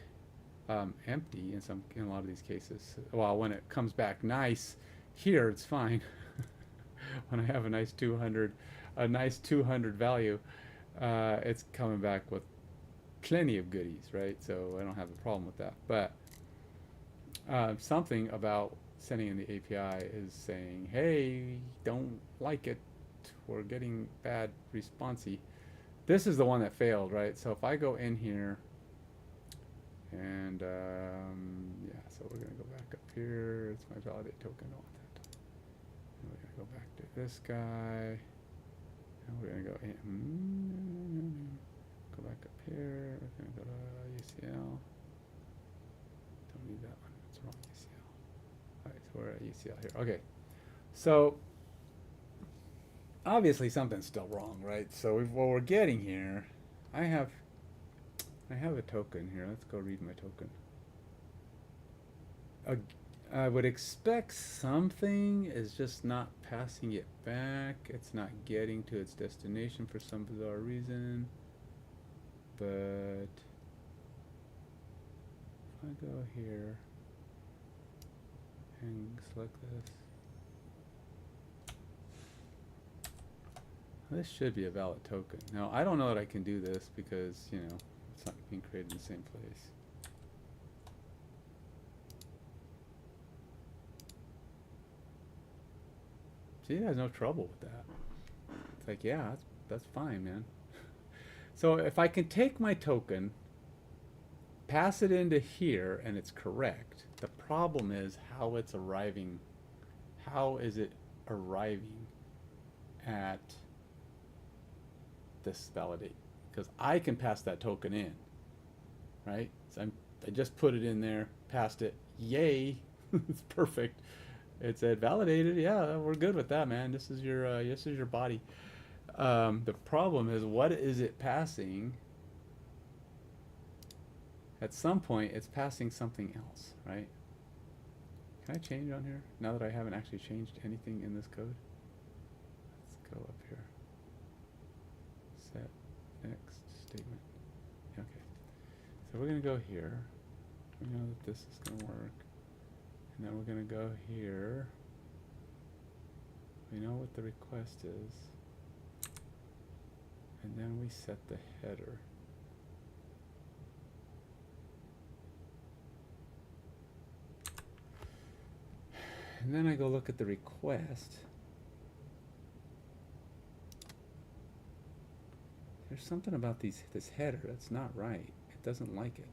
empty in a lot of these cases. Well, when it comes back nice, here it's fine. When I have a nice 200 value, it's coming back with plenty of goodies, right? So I don't have a problem with that. But something about sending in the API is saying, hey, don't like it, we're getting bad responsey. This is the one that failed, right? So if I go in here and yeah, so we're gonna go back up here. It's my validate token, I want that. And we're gonna go back to this guy, and we're gonna go in, go back up here. We're gonna go to UCL. Don't need that one. It's wrong UCL. All right, so we're at UCL here. Okay, so obviously something's still wrong, right? So what we're getting here, I have a token here. Let's go read my token. I would expect something is just not passing it back. It's not getting to its destination for some bizarre reason. But if I go here and select this should be a valid token. Now, I don't know that I can do this because, you know, it's not being created in the same place. See, it has no trouble with that. It's like, yeah, that's fine, man. So if I can take my token, pass it into here, and it's correct, the problem is how it's arriving. How is it arriving at this validate? Because I can pass that token in, right? So I just put it in there, passed it, yay, it's perfect. It said validated, yeah, we're good with that, man. This is your body. The problem is, what is it passing? At some point, it's passing something else, right? Can I change on here now that I haven't actually changed anything in this code? Let's go up here. Set next statement. Okay. So we're going to go here. We know that this is going to work. And then we're going to go here. We know what the request is. And then we set the header. And then I go look at the request. There's something about this header that's not right. It doesn't like it.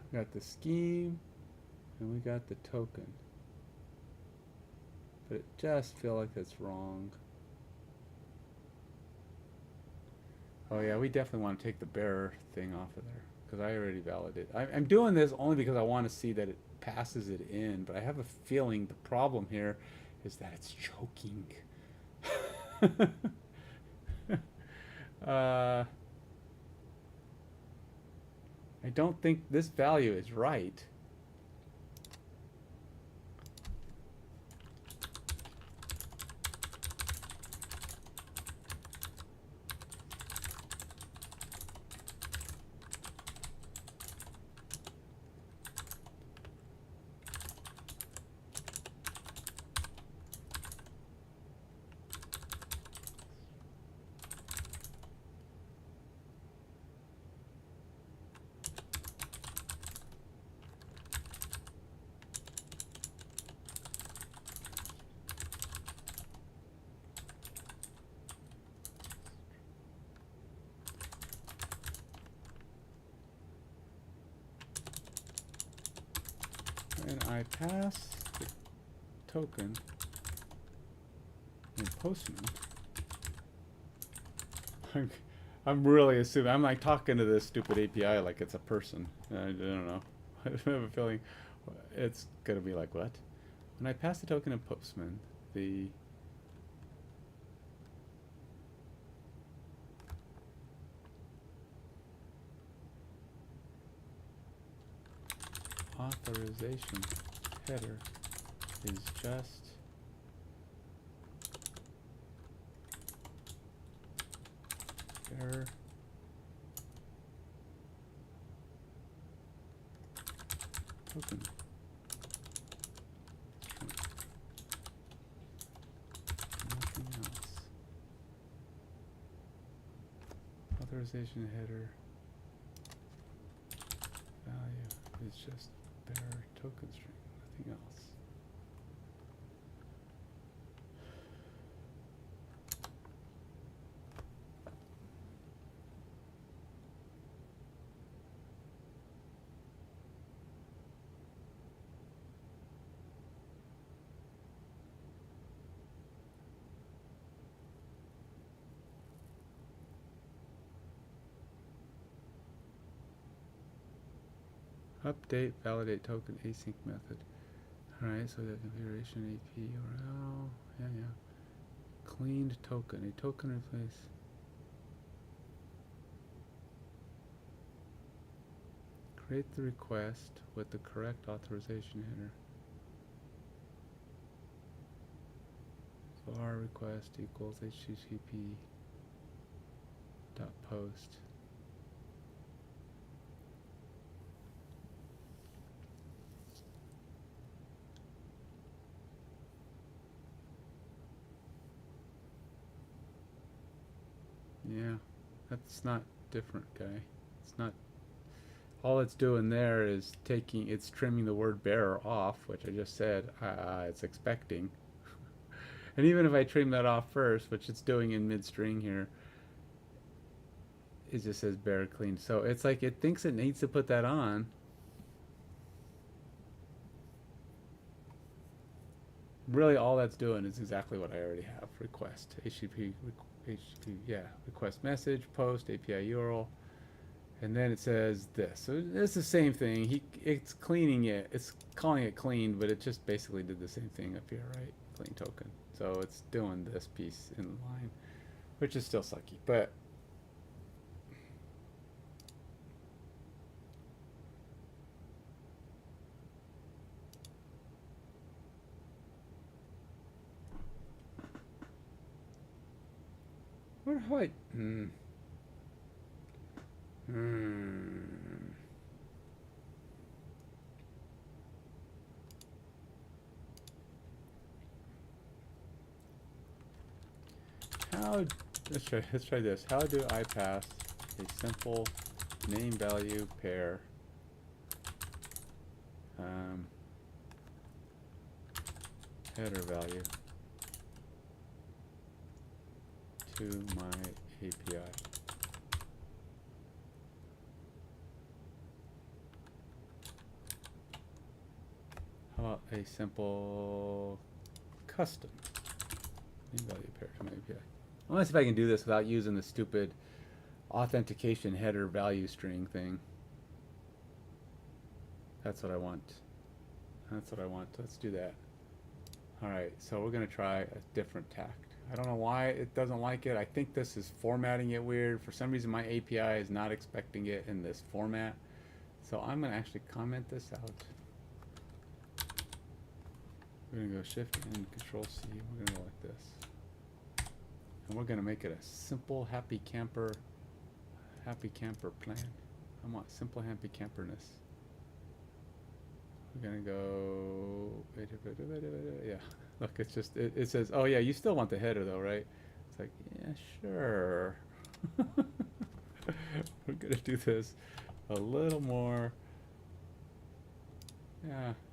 We got the scheme and we got the token. But it just feels like it's wrong. Oh yeah, we definitely want to take the bearer thing off of there because I already validated. I'm doing this only because I want to see that it passes it in, but I have a feeling the problem here is that it's choking. I don't think this value is right. And I pass the token in Postman. I'm really assuming, I'm like talking to this stupid API like it's a person. I don't know. I have a feeling it's gonna be like, what? When I pass the token in Postman, the authorization header is just error token. Nothing else. Authorization header value is just bearer token string, nothing else. Update validate token async method. Alright, so the configuration AP URL. Yeah. Cleaned token. A token replace. Create the request with the correct authorization header. So our request equals http dot post. Yeah, that's not different, guy. It's not. All it's doing there is it's trimming the word bearer off, which I just said it's expecting. And even if I trim that off first, which it's doing in mid-string here, it just says bearer clean. So it's like it thinks it needs to put that on. really all that's doing is exactly what I already have. Request, HTTP, yeah, request message, post, API URL. And then it says this. So it's the same thing. It's cleaning it. It's calling it cleaned, but it just basically did the same thing up here, right? Clean token. So it's doing this piece in line, which is still sucky, but where do I? How? Let's try this. How do I pass a simple name value pair? Header value to my API. How about a simple custom name value pair to my API? I want to see if I can do this without using the stupid authentication header value string thing. That's what I want. That's what I want. Let's do that. Alright, so we're going to try a different tact. I don't know why it doesn't like it. I think this is formatting it weird. For some reason my API is not expecting it in this format. So I'm going to actually comment this out. We're going to go Shift and Control C. We're going to go like this. And we're going to make it a simple happy camper plan. I want simple happy camperness. We're gonna go, yeah, look, it's just, it says, oh yeah, you still want the header though, right? It's like, yeah, sure. We're gonna do this a little more.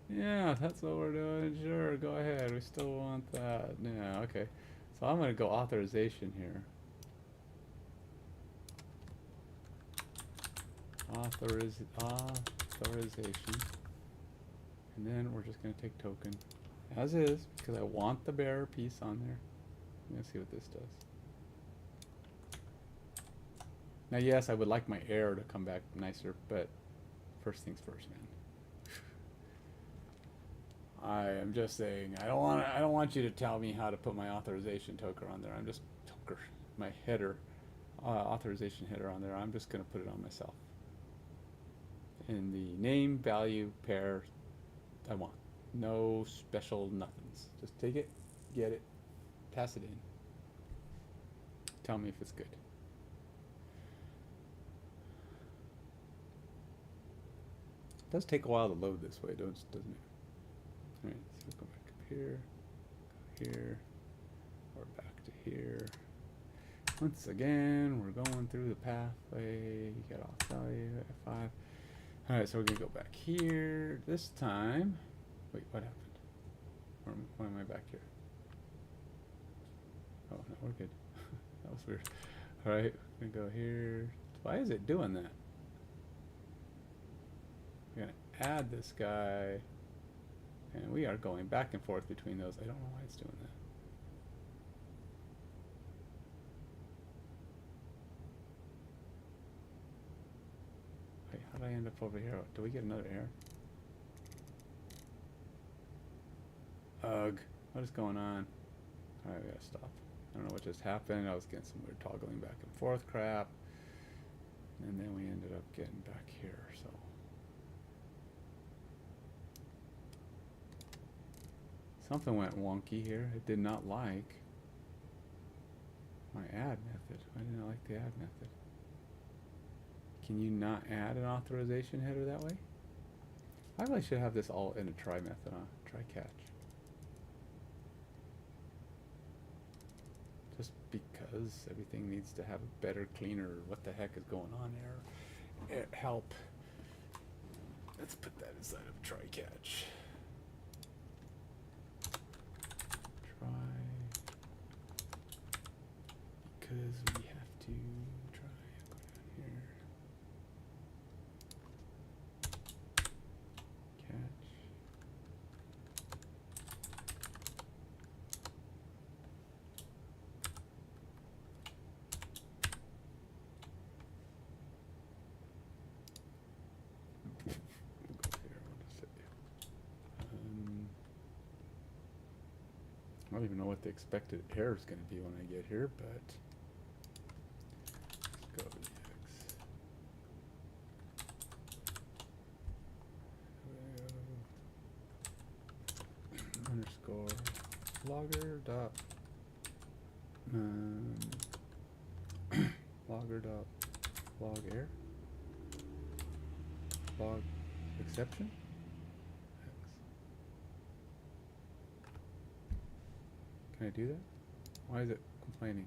Yeah, that's what we're doing, sure, go ahead, we still want that. Yeah, okay. So I'm gonna go authorization here. Authorization. And then we're just going to take token as is because I want the bearer piece on there. I'm going to see what this does. Now, yes, I would like my error to come back nicer, but first things first, man. I am just saying I don't want you to tell me how to put my authorization token on there. I'm just my header authorization header on there. I'm just going to put it on myself. In the name value pair I want. No special nothings. Just take it, get it, pass it in. Tell me if it's good. It does take a while to load this way, doesn't it? Alright, so we'll go back up here, go here, or back to here. Once again, we're going through the pathway. You get auth value, F5. Alright, so we're going to go back here. This time, wait, what happened? Why am I back here? Oh, no, we're good. That was weird. Alright, we're going to go here. Why is it doing that? We're going to add this guy. And we are going back and forth between those. I don't know why it's doing that. How did I end up over here? Do we get another error? Ugh. What is going on? Alright, we gotta stop. I don't know what just happened. I was getting some weird toggling back and forth crap. And then we ended up getting back here, so. Something went wonky here. It did not like my add method. Why didn't I like the add method? Can you not add an authorization header that way? I really should have this all in a try method, try catch. Just because everything needs to have a better, cleaner, what the heck is going on there. Help. Let's put that inside of try catch. Try. Because we have to try and go down here. Catch. I don't even know what the expected error is going to be when I get here, but let's go to the X. Underscore logger dot logger dot log error log exception X. Can I do that? Why is it complaining?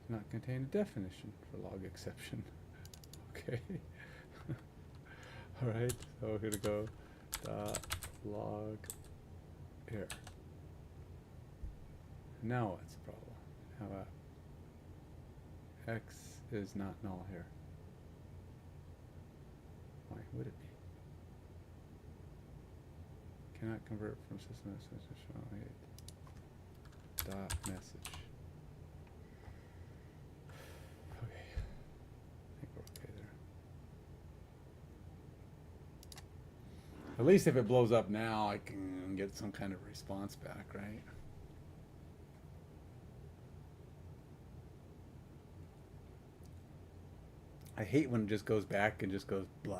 Does not contain a definition for log exception. Okay. Alright, so we're gonna go dot log error. Now what's the problem? How about X is not null here? Why would it be? Cannot convert from system message to dot message. Okay. I think we're okay there. At least if it blows up now, I can get some kind of response back, right? I hate when it just goes back and just goes blah,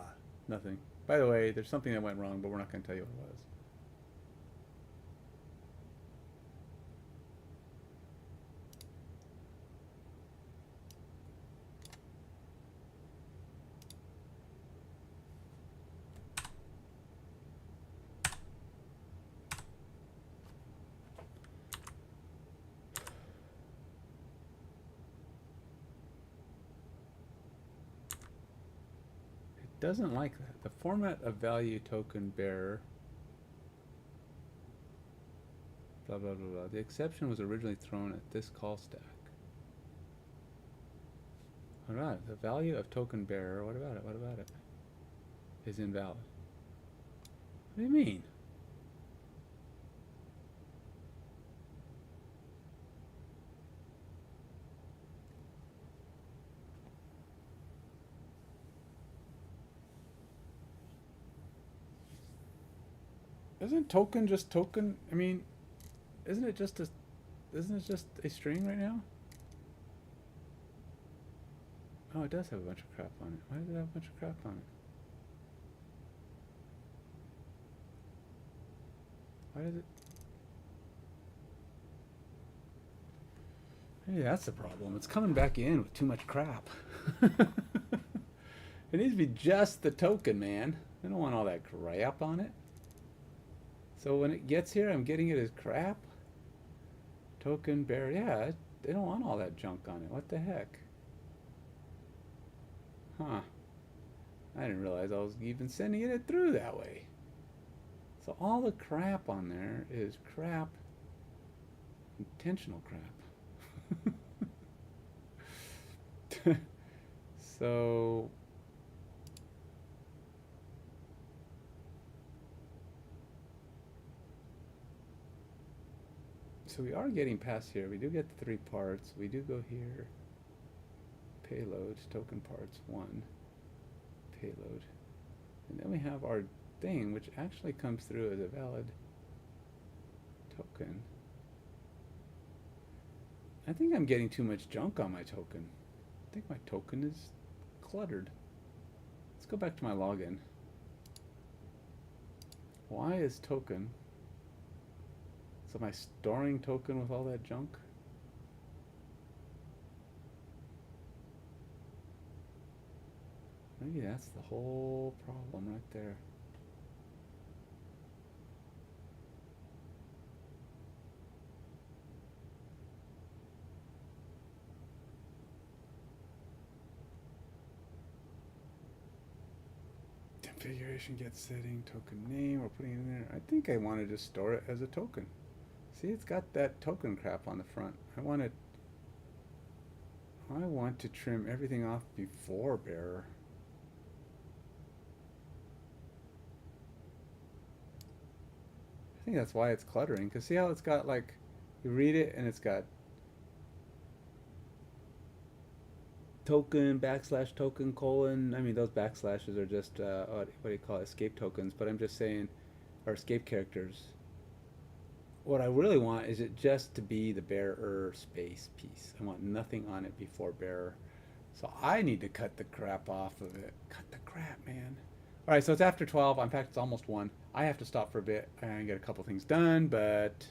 nothing. By the way, there's something that went wrong, but we're not going to tell you what it was. Doesn't like that. The format of value token bearer blah blah blah blah. The exception was originally thrown at this call stack. Alright, the value of token bearer, what about it? What about it? Is invalid. What do you mean? Isn't token just token? I mean, isn't it just a string right now? Oh, it does have a bunch of crap on it. Why does it have a bunch of crap on it? Why does it? Maybe that's the problem. It's coming back in with too much crap. It needs to be just the token, man. I don't want all that crap on it. So when it gets here, I'm getting it as crap. Token bearer, yeah, they don't want all that junk on it. What the heck? Huh. I didn't realize I was even sending it through that way. So all the crap on there is crap, intentional crap. So we are getting past here. We do get the 3 parts. We do go here. Payload, token parts 1. Payload. And then we have our thing, which actually comes through as a valid token. I think I'm getting too much junk on my token. I think my token is cluttered. Let's go back to my login. Why is token? So am I storing token with all that junk? Maybe that's the whole problem right there. Configuration get setting, token name, we're putting it in there. I think I want to just store it as a token. See, it's got that token crap on the front. I want to trim everything off before bearer. I think that's why it's cluttering, because see how it's got, like, you read it and it's got token, backslash, token, colon. I mean, those backslashes are just, what do you call it, escape tokens, but I'm just saying, or escape characters. what I really want is it just to be the bearer space piece. I want nothing on it before bearer. So I need to cut the crap off of it. Cut the crap, man. All right, so it's after 12. In fact, it's almost 1. I have to stop for a bit and get a couple things done, but